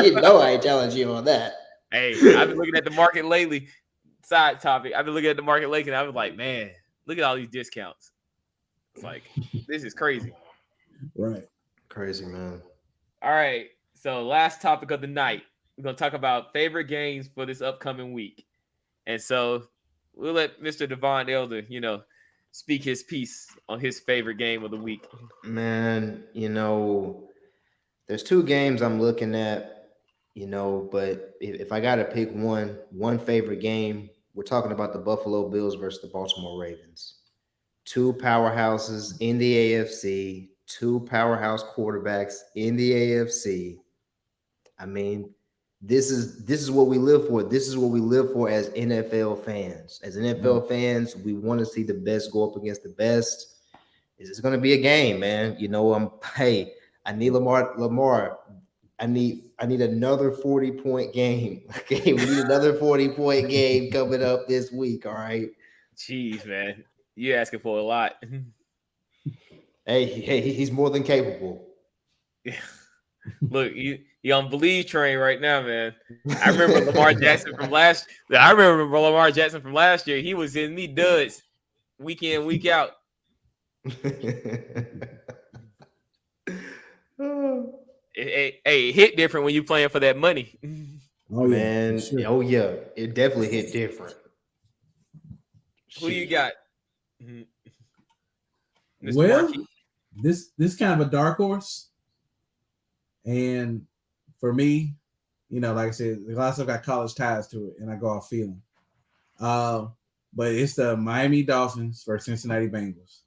You know I ain't challenge you on that. Hey, I've been looking at the market lately. Side topic. I've been looking at the market lately, and I was like, man, look at all these discounts. It's like, this is crazy. Right. Crazy, man. All right. So last topic of the night. We're gonna talk about favorite games for this upcoming week. And so we'll let Mr. Devon Elder, speak his piece on his favorite game of the week. Man, there's two games I'm looking at, but if I gotta pick one favorite game, we're talking about the Buffalo Bills versus the Baltimore Ravens. Two powerhouses in the AFC, two powerhouse quarterbacks in the AFC. I mean, this is what we live for. This is what we live for as NFL fans. As NFL fans, we want to see the best go up against the best. It's going to be a game, man. Hey, I need Lamar. I need another 40-point game. Okay, we need another 40-point game coming up this week. All right. Jeez, man. You're asking for a lot. Hey, he's more than capable. Look, you on believe train right now, man. I remember Lamar Jackson from last year. He was in me duds week in, week out. It hit different when you playing for that money. Oh Man, yeah, sure. oh yeah, it definitely hit different. Who you got? Mr. Well, Marquis? this kind of a dark horse, and for me, like I said, the last got college ties to it, and I go off feeling. But it's the Miami Dolphins versus Cincinnati Bengals.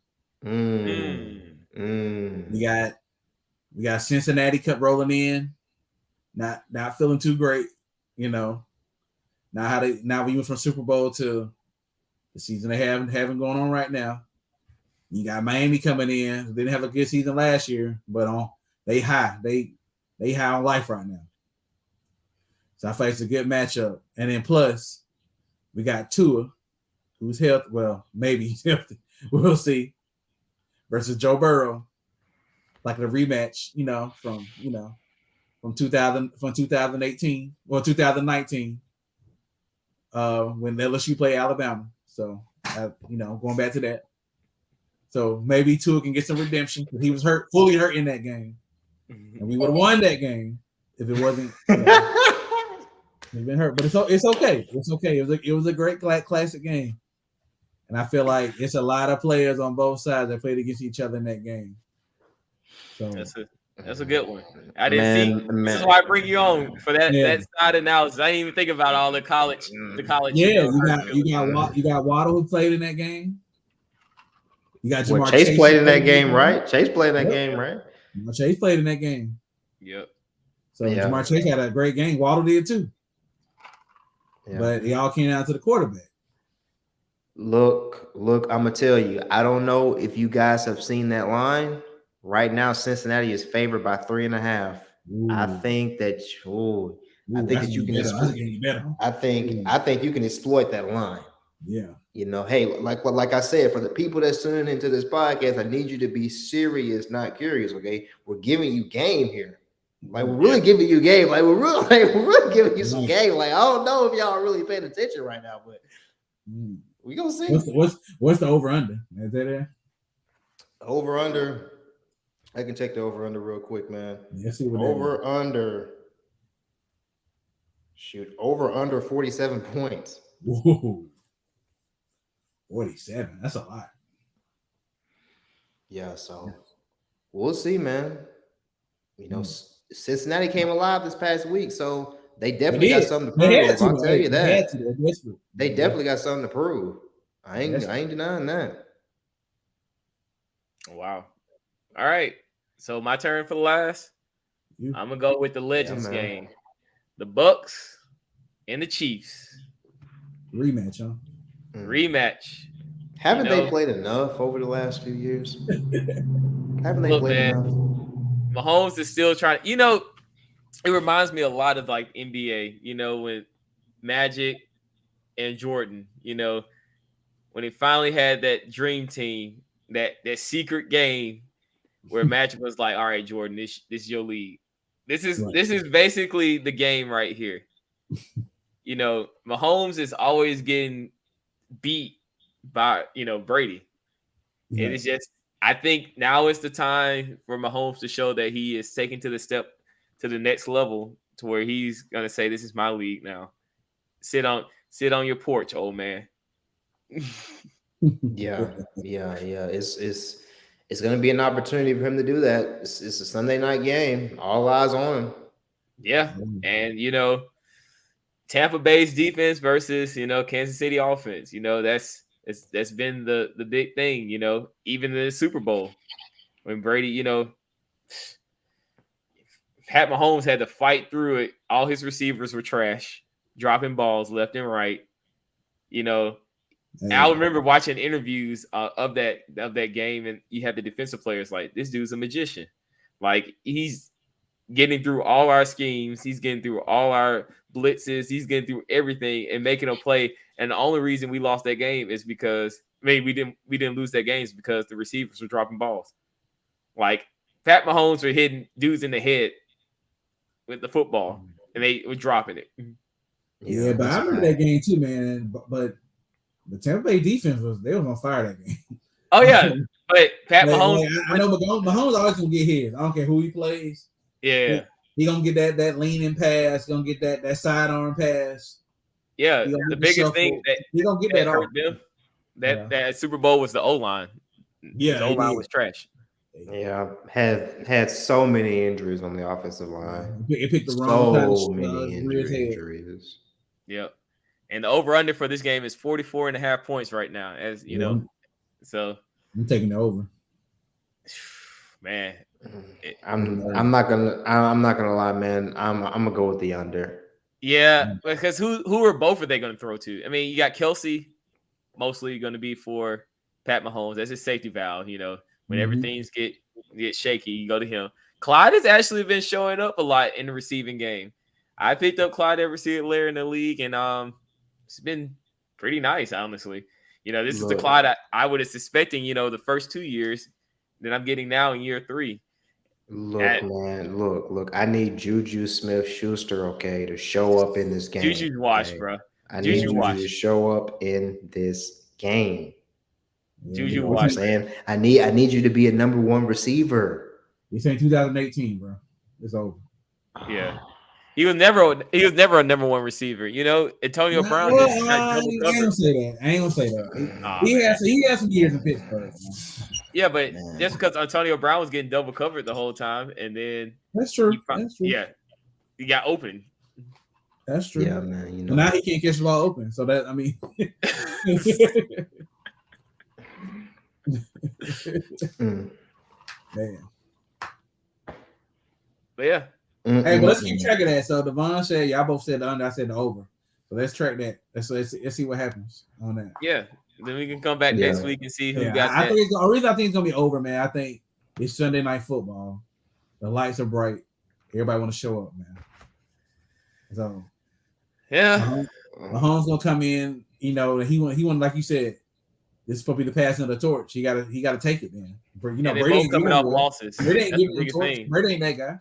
We got Cincinnati kept rolling in, not feeling too great, Now we went from Super Bowl to the season they having going on right now. You got Miami coming in. They didn't have a good season last year, but they high on life right now. So I feel it's a good matchup. And then plus, we got Tua, who's healthy. Well, maybe he's healthy. We'll see. Versus Joe Burrow, like a rematch, from 2018 or 2019, when LSU played Alabama. So going back to that. So maybe Tua can get some redemption because he was fully hurt in that game, and we would have won that game if it wasn't. He's been hurt, but it's okay. It's okay. It was a great classic game, and I feel like it's a lot of players on both sides that played against each other in that game. So that's a good one. I didn't see. This is why I bring you on for that side analysis. I didn't even think about all the college. Yeah, you got Waddle who played in that game. You got Jamar Chase played in that game, right? Chase played in that game, right? Chase played in that game. Yep. So Jamar Chase had a great game. Waddle did too. Yeah. But it all came down to the quarterback. Look, I'm gonna tell you. I don't know if you guys have seen that line. Right now, Cincinnati is favored by 3.5. I think that you can. I think you can exploit that line. Yeah. Hey, like I said, for the people that's tuning into this podcast, I need you to be serious, not curious. Okay, we're giving you game here. Like we're really giving you game. Like we're really giving you some game. Like I don't know if y'all are really paying attention right now, but we gonna see. What's the over under? Is that there? Over under. I can check the over under real quick, man. Let's see what over under. Shoot, over under 47 points. Whoa. 47. That's a lot. Yeah, so we'll see, man. Cincinnati came alive this past week, so they definitely got something to prove. I'll tell you that. They definitely got something to prove. I ain't denying that. Wow. All right. So my turn for the last. I'm gonna go with the Legends game. The Bucks and the Chiefs. Rematch, huh? Rematch. Haven't they played enough over the last few years? Haven't they played enough? Mahomes is still trying. It reminds me a lot of like NBA. When Magic and Jordan, when he finally had that dream team, that secret game where Magic was like, all right, Jordan, this is your league. This is basically the game right here. Mahomes is always getting beat by Brady. It is just, I think now is the time for Mahomes to show that he is taking to the next level, to where he's gonna say, "This is my league now. Sit on your porch, old man." Yeah. It's gonna be an opportunity for him to do that. It's a Sunday night game. All eyes on him. Yeah, and Tampa Bay's defense versus Kansas City offense. That's been the big thing. Even in the Super Bowl when Brady, Pat Mahomes had to fight through it. All his receivers were trash, dropping balls left and right. I remember watching interviews of that game, and you had the defensive players like, this dude's a magician. Like, he's getting through all our schemes, he's getting through all our blitzes, he's getting through everything and making a play. And the only reason we lost that game is because we didn't lose that game is because the receivers were dropping balls. Like, Pat Mahomes were hitting dudes in the head with the football, and they were dropping it. Yeah, but I remember that game too, man. But the Tampa Bay defense they was on fire that game. Oh yeah, but Pat Mahomes. I know Mahomes always gonna get his. I don't care who he plays. Yeah, he gonna get that leaning pass. He gonna get that sidearm pass. Yeah, the biggest thing that he gonna get that hurt them that Super Bowl was the O-line. Yeah, the O-line was trash. Yeah, had so many injuries on the offensive line. It picked the wrong so many injuries. Yep. And the over-under for this game is 44.5 points right now. As you know, so I'm taking the over. Man, I'm not gonna lie, man. I'm gonna go with the under. Yeah, because who are both are they gonna throw to? I mean, you got Kelsey, mostly going to be for Pat Mahomes. That's his safety valve. When everything's get shaky, you go to him. Clyde has actually been showing up a lot in the receiving game. I picked up Clyde every single layer in the league, and it's been pretty nice, honestly. This is the Clyde I would have suspecting, the first 2 years that I'm getting now in year 3. Look. I need Juju Smith-Schuster, okay, to show up in this game. Juju's washed, bro. I need Juju to show up in this game. Juju what I'm saying? I need you to be a number 1 receiver. This ain't 2018, bro. It's over. Yeah. He was never a number 1 receiver. Antonio Brown. I ain't gonna say that. He had some years in Pittsburgh. Yeah, but just because Antonio Brown was getting double covered the whole time, and then that's true. Yeah, he got open. That's true. Yeah, man. Now he can't catch the ball open. So that man. But yeah. Hey, but let's keep track of that. So Devon said, y'all both said the under, I said the over. So let's track that. Let's see what happens on that. Yeah. Then we can come back next week and see who got that. I think it's gonna be over, man. I think it's Sunday night football. The lights are bright. Everybody want to show up, man. So Mahomes gonna come in. He want like you said. This is probably the passing of the torch. He gotta take it, man. Brady both coming off losses. Brady ain't giving the torch. Brady ain't that guy.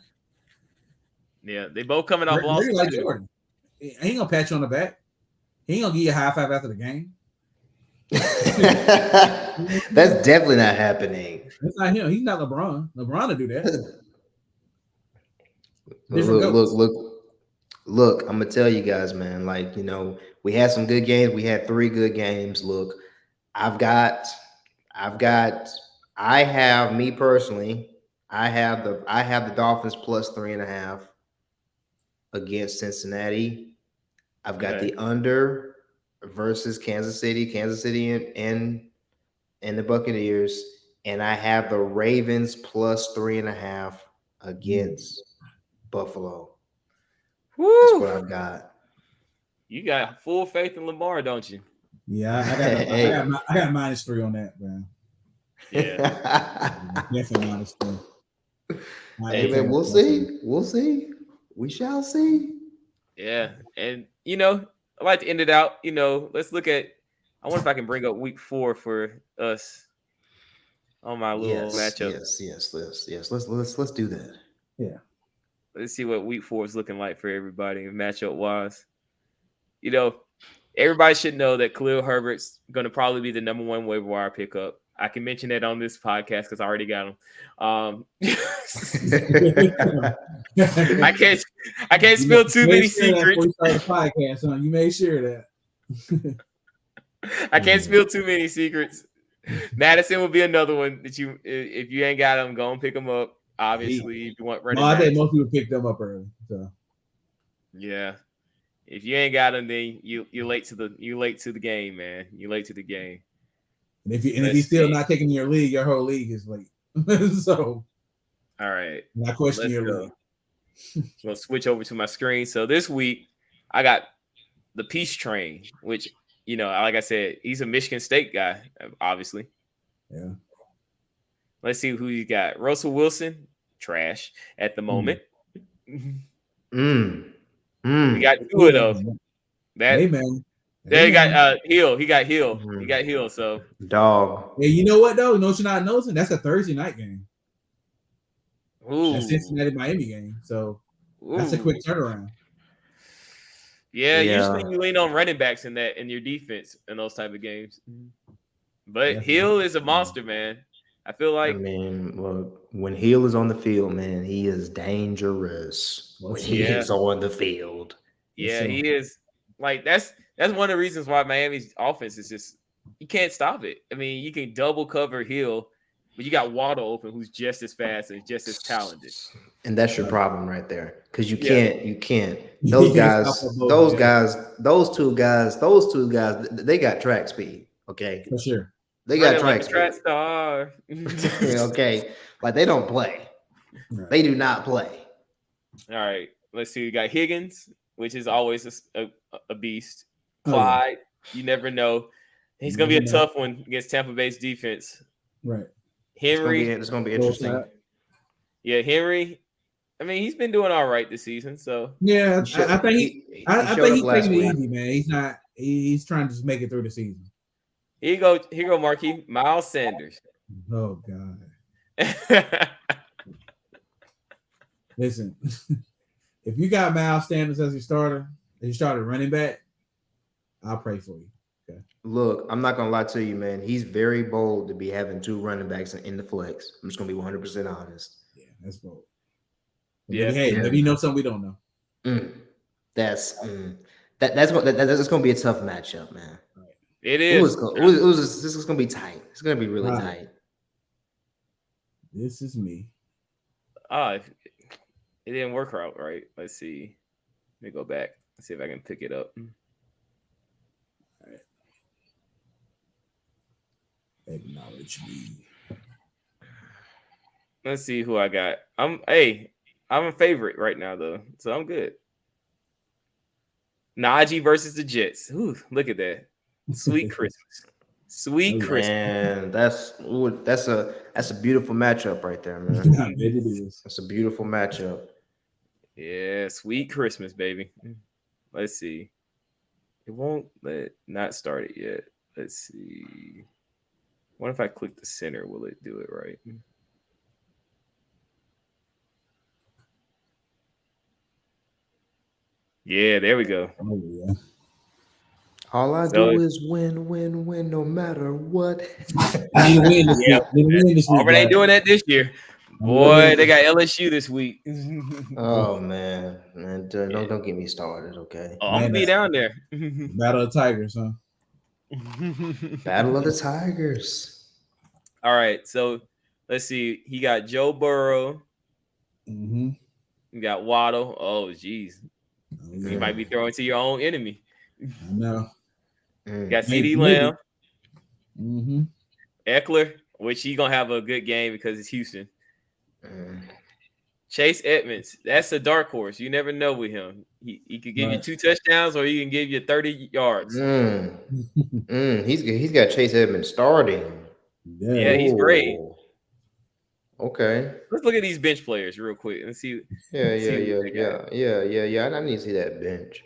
Yeah, they both coming off losses. Like Jordan. He ain't gonna pat you on the back. He ain't gonna give you a high five after the game. That's definitely not happening. That's not him. He's not LeBron. LeBron to do that. Look. I'm gonna tell you guys, man. Like, we had some good games. We had 3 good games. Look, I have me personally. I have the Dolphins plus 3.5 against Cincinnati. I've got the under versus Kansas City and the Buccaneers, and I have the Ravens plus 3.5 against Buffalo. Woo. That's what I've got. You got full faith in Lamar, don't you? Yeah, I got -3 on that, man. Yeah, definitely -3. Hey, man, we'll see. We shall see. Yeah, and I'd like to end it out. Let's look at. I wonder if I can bring up week 4 for us on my little matchup. Yes. Let's do that. Yeah. Let's see what week 4 is looking like for everybody matchup wise. Everybody should know that Khalil Herbert's going to probably be the number 1 waiver wire pickup. I can mention that on this podcast because I already got him. I can't spill too many secrets. Podcast, huh? You made sure that. I can't spill too many secrets. Madison will be another one that if you ain't got him, go and pick him up. Obviously, if you want running I backs. think most people picked them up early. So yeah, if you ain't got them, then you late to the game, man. You late to the game. And if he's still not taking your league, your whole league is late. So all right, not question your league. We'll switch over to my screen. So this week I got the Peace Train, which like I said, he's a Michigan State guy, obviously. Yeah. Let's see who you got. Russell Wilson, trash at the moment. Mm. We got 2 of those. Hey man. There you got Hill. He got Hill. He got Hill. So dog. Yeah, you know what though? You know what you're not noticing? That's a Thursday night game. Ooh. That's Cincinnati Miami game. So that's a quick turnaround. Yeah, usually you lean on running backs in your defense in those type of games. But Hill is a monster, man. I feel like when Hill is on the field, man, he is dangerous. When he is on the field. Yeah, he is. Like that's one of the reasons why Miami's offense is just you can't stop it. I mean, you can double cover Hill, but you got Waddle open who's just as fast and just as talented. And that's your problem right there. Because you can't. Those two guys, they got track speed. Okay. For sure. They got track speed. Star. Okay. Like they don't play. Right. They do not play. All right. Let's see. We got Higgins, which is always a beast. Clyde, you never know. He's going to be a tough one against Tampa Bay's defense. Right. Henry. It's going to be interesting. Yeah, Henry. I mean, he's been doing all right this season. So yeah, I think he's taking it easy, man. He's not. He's trying to just make it through the season. Here you go, Marquis. Miles Sanders. Oh God. Listen, if you got Miles Sanders as your starter, running back, I'll pray for you. Okay. Look, I'm not gonna lie to you, man. He's very bold to be having 2 running backs in the flex. I'm just gonna be 100% honest. Yeah, that's bold. Yeah. Maybe you know something we don't know. That's gonna be a tough matchup, man. Right. It is. This is gonna be tight. It's gonna be really tight. This is me. It didn't work out right. Let's see. Let me go back. Let's see if I can pick it up. All right. Acknowledge me. Let's see who I got. I'm a favorite right now though, so I'm good. Najee versus the Jets. Ooh, look at that. Sweet Christmas. Sweet Christmas. Man, that's a beautiful matchup right there, man. It is. That's a beautiful matchup. Yeah, sweet Christmas, baby. Let's see. It won't not start it yet. Let's see. What if I click the center? Will it do it right? Yeah, there we go. Oh, yeah. All I do is win, no matter what. Auburn ain't doing that this year. Boy, they got LSU this week. Oh man, don't get me started, okay? Oh, I'm gonna be down there. Battle of the Tigers, huh? Battle of the Tigers. All right, so let's see. He got Joe Burrow. Mm-hmm. You got Waddle. Oh, geez. You might be throwing to your own enemy. I know. Got CD Lamb. Mm-hmm. Eckler, which he's gonna have a good game because it's Houston. Chase Edmonds, that's a dark horse. You never know with him. He could give you 2 touchdowns or he can give you 30 yards. He's got Chase Edmonds starting. Yeah, he's great. Okay. Let's look at these bench players real quick and see. Yeah. I need to see that bench.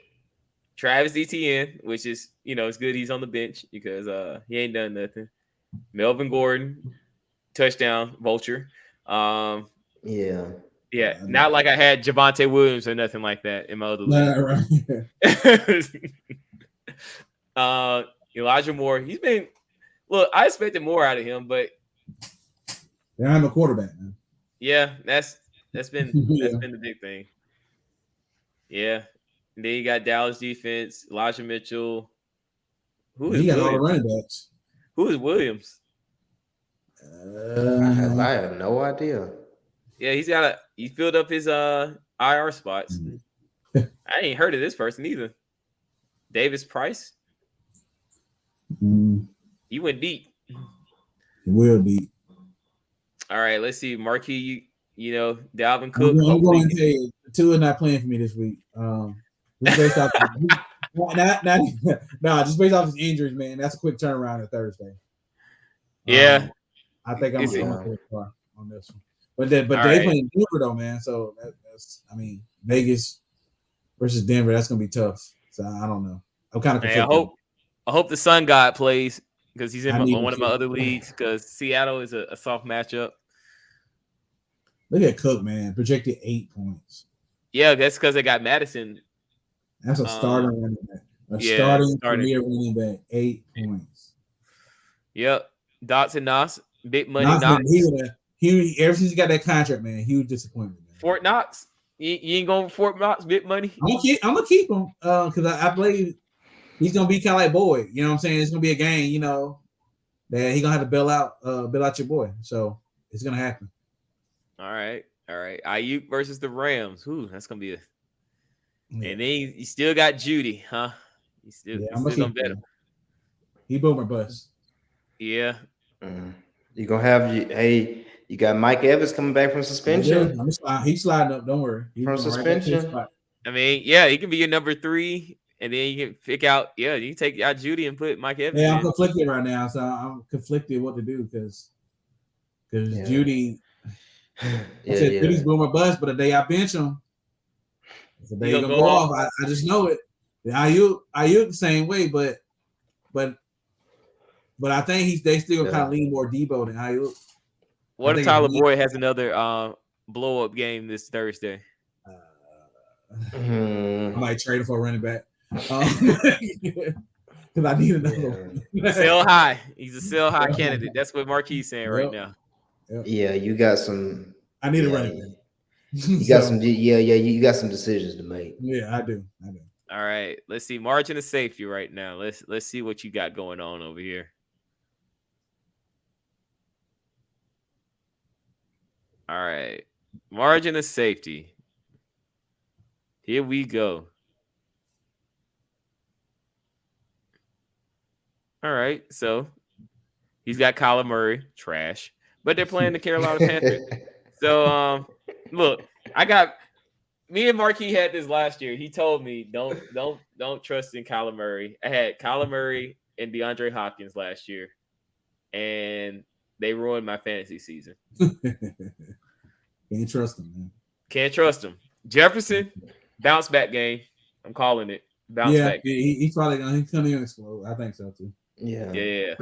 Travis Etienne, which is, it's good he's on the bench because he ain't done nothing. Melvin Gordon, touchdown, vulture. Yeah. Not like I had Javonte Williams or nothing like that in my other league. Right. Elijah Moore, he's been I expected more out of him, but I'm a quarterback, man. Yeah, that's been the big thing. Yeah. And then you got Dallas defense, Elijah Mitchell. Who is got Williams? all the running backs. Who is Williams? I have no idea. Yeah, he filled up his IR spots. I ain't heard of this person either. Davis Price. He went deep. He will deep. All right, let's see. Marquis, Dalvin Cook. I'm going to tell you, Tua not playing for me this week. Just based off just based off his injuries, man. That's a quick turnaround at Thursday. Yeah. I think I'm going to on this one. But they playing Denver though, man. So that's Vegas versus Denver, that's gonna be tough. So I don't know. I'm kind of conflicted. I hope the Sun God plays because he's in one of my other leagues because Seattle is a soft matchup. Look at Cook, man. Projected 8 points. Yeah, that's because they got Madison. That's a starting running back. Starting career running back. 8 points. Yep. Dots and Knox. Big money Knox. He ever since he got that contract, man, huge disappointment. Man. Fort Knox. You ain't going Fort Knox, big money? I'm gonna keep him because I believe he's gonna be kind of like Boyd. You know what I'm saying? It's gonna be a game, that he's gonna have to bail out your boy. So it's gonna happen. All right. Ayuk versus the Rams. Ooh, that's gonna be a. Yeah. And then you still got Judy, huh? You still gonna bet him. He boomer bust. Yeah. You gonna have you got Mike Evans coming back from suspension. He's sliding up. Don't worry. From suspension. He can be your number 3, and then you can pick out. Yeah, you can take out Judy and put Mike Evans. Yeah, I'm conflicted right now, so I'm conflicted what to do because Judy. Judy's boomer bust, but the day I bench him, the day he's gonna go off. I just know it. The Ayuk the same way, but I think they still kind of lean more Debo than Ayuk. What if Tyler Boyd has another blow up game this Thursday? I might trade him for a running back because I need another one. Sell high. He's a sell high candidate. That's what Marquis is saying right now. Yep. Yeah, you got some. I need a running back. You got some. You got some decisions to make. Yeah, I do. All right, let's see margin of safety right now. Let's see what you got going on over here. All right, margin of safety. Here we go. All right, so he's got Kyler Murray, trash, but they're playing the Carolina Panthers. So, look, me and Marquis had this last year. He told me don't trust in Kyler Murray. I had Kyler Murray and DeAndre Hopkins last year, and they ruined my fantasy season. Can't trust him, man. Can't trust him. Jefferson, bounce back game. I'm calling it. Bounce back. Yeah, he's probably gonna come in and explode. I think so too. Yeah.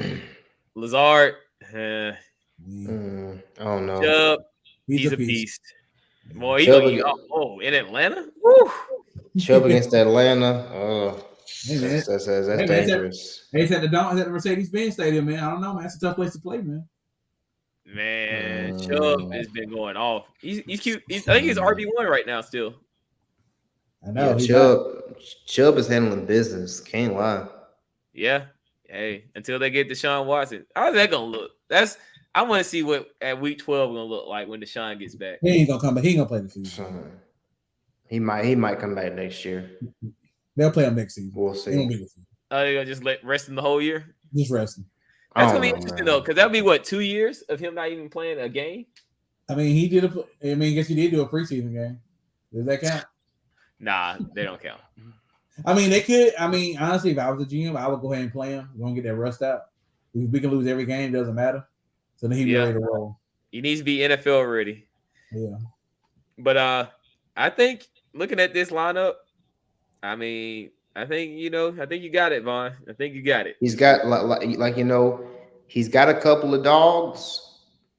Lazard. Oh no. Chubb, he's a beast. Boy, in Atlanta? Woo. Chubb against Atlanta. Oh, that's dangerous. It's at the Mercedes-Benz Stadium, man. I don't know, man. It's a tough place to play, man. Man, Chubb has been going off. He's cute. I think he's RB1 right now still. I know. Chubb is handling business. Can't lie. Yeah. Hey, until they get Deshaun Watson. How's that going to look? I want to see what at week 12 going to look like when Deshaun gets back. He ain't going to come back. He ain't going to play the season. He might come back next year. They'll play him next season. We'll see. They're going to just rest him the whole year? Just rest him. That's going to be interesting, though, because that would be, 2 years of him not even playing a game? I mean, I guess he did do a preseason game. Does that count? Nah, they don't count. I mean, they could. I mean, honestly, if I was a GM, I would go ahead and play him. We're going to get that rust out. We can lose every game. Doesn't matter. So then he'd be ready to roll. He needs to be NFL ready. Yeah. But I think looking at this lineup, I mean, I think you got it, Vaughn. I think you got it. He's got he's got a couple of dogs,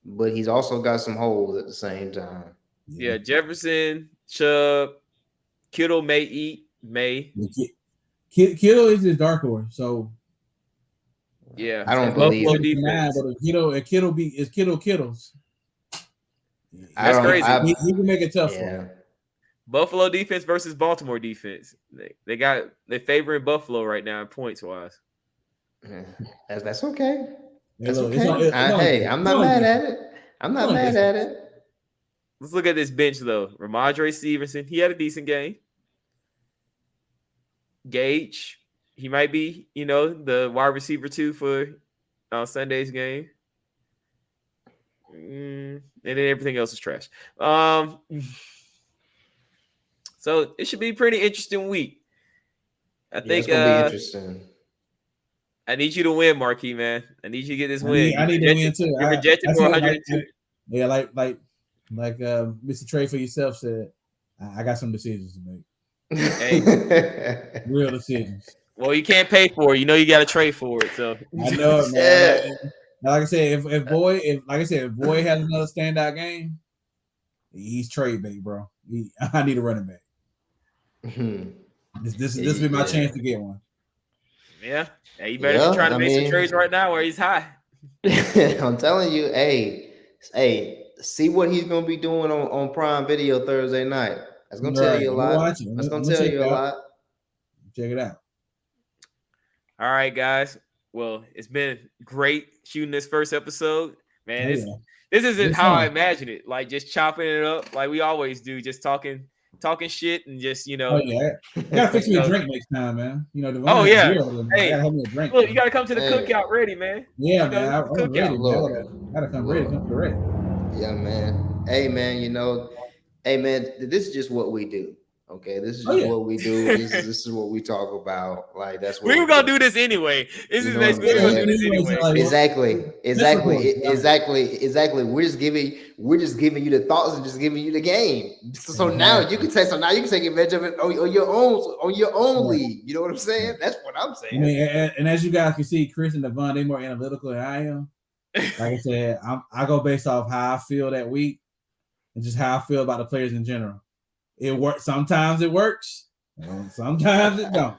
but he's also got some holes at the same time. Yeah, Jefferson, Chubb, Kittle may eat. Kittle is his dark horse, so yeah, I don't believe Buffalo it. defense. Kittle Kittles. That's crazy. He can make it tough for him. Buffalo defense versus Baltimore defense. They're favoring Buffalo right now in points wise. That's okay. That's Look, okay. Hey, I'm not mad at it. I'm not mad at it. Let's look at this bench though. Ramondre Stevenson, he had a decent game. Gage, he might be, the wide receiver 2 for Sunday's game. And then everything else is trash. So it should be a pretty interesting week. I think it's gonna be interesting. I need you to win, Marquis, man. I need you to get this win. I need to win too. You're projected for 102. Yeah, like Mr. Trey for yourself said, I got some decisions to make. Hey. Real decisions. Well, you can't pay for it. You got to trade for it. So I know it, man. Like I said, if Boy has another standout game, he's trade bait, bro. I need a running back. This will be my chance to get one. Yeah. Hey, you better be trying to make some trades right now where he's high. I'm telling you, hey, see what he's gonna be doing on Prime Video Thursday night. That's gonna tell you a lot. That's gonna tell you a lot. Check it out. All right, guys. Well, it's been great shooting this first episode. Man, this isn't how I imagine it. Like just chopping it up like we always do, just talking shit and just Oh yeah, I gotta fix me a drink next time, man. Oh yeah, hey, I gotta have me a drink. Look, you gotta come to the cookout ready, man. Yeah, man. I'm ready. Gotta come ready. Come to the ready. Yeah, man. Hey, man. Hey, man. This is just what we do. Okay, this is just what we do. This is what we talk about. Like that's what we were gonna do this anyway. This is basically we're gonna do this anyway. Exactly. We're just giving you the thoughts and just giving you the game. So now you can take advantage of it on your own league. You know what I'm saying? That's what I'm saying. I mean, and as you guys can see, Chris and Devon, they're more analytical than I am. Like I said, I go based off how I feel that week and just how I feel about the players in general. It works. Sometimes it works, and sometimes it don't.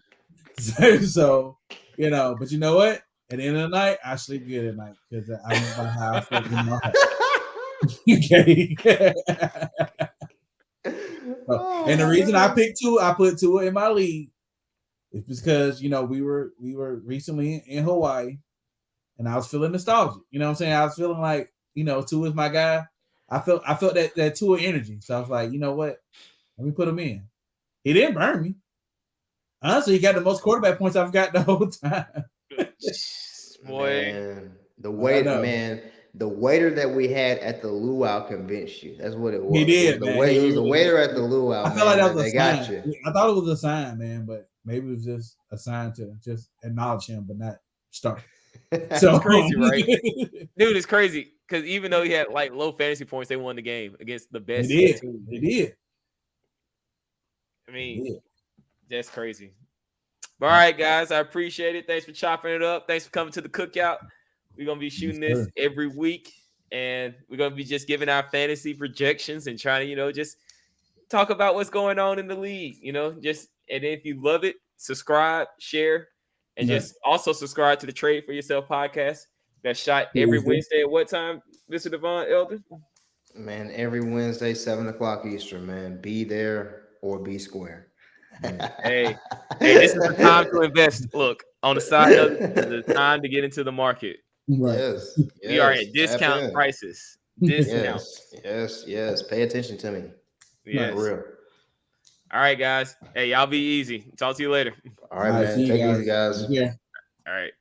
So, but you know what? At the end of the night, I sleep good at night because I know about how I feel in my heart. Okay. And the reason I picked I put Tua in my league, is because we were recently in Hawaii, and I was feeling nostalgic. You know what I'm saying? I was feeling like Tua is my guy. I felt that Tua energy. So I was like, you know what? Let me put him in. He didn't burn me. Honestly, he got the most quarterback points I've got the whole time. Boy, man, the waiter that we had at the luau convinced you. That's what it was. He did. It was the waiter at the luau. I felt like that was a sign. Got you. I thought it was a sign, man, but maybe it was just a sign to just acknowledge him, but not start. So it's crazy, right? Dude, it's crazy because even though he had like low fantasy points, they won the game against the best team. They did. I mean, that's crazy. All right, guys, I appreciate it. Thanks for chopping it up. Thanks for coming to the cookout. We're going to be shooting this every week, and we're going to be just giving our fantasy projections and trying to, just talk about what's going on in the league, and if you love it, subscribe, share, and just also subscribe to the Trade for Yourself podcast that's shot every Wednesday at what time, Mr. Devon Elder? Man, every Wednesday, 7:00 Eastern, man. Be there or be square. Hey, this is the time to invest. Look, on the side of the time to get into the market. Right. Yes. We are at discount prices. Discount. Yes. Pay attention to me. Yes. For real. All right, guys. Hey, y'all be easy. Talk to you later. All right, man. Take it easy, guys. Yeah. All right.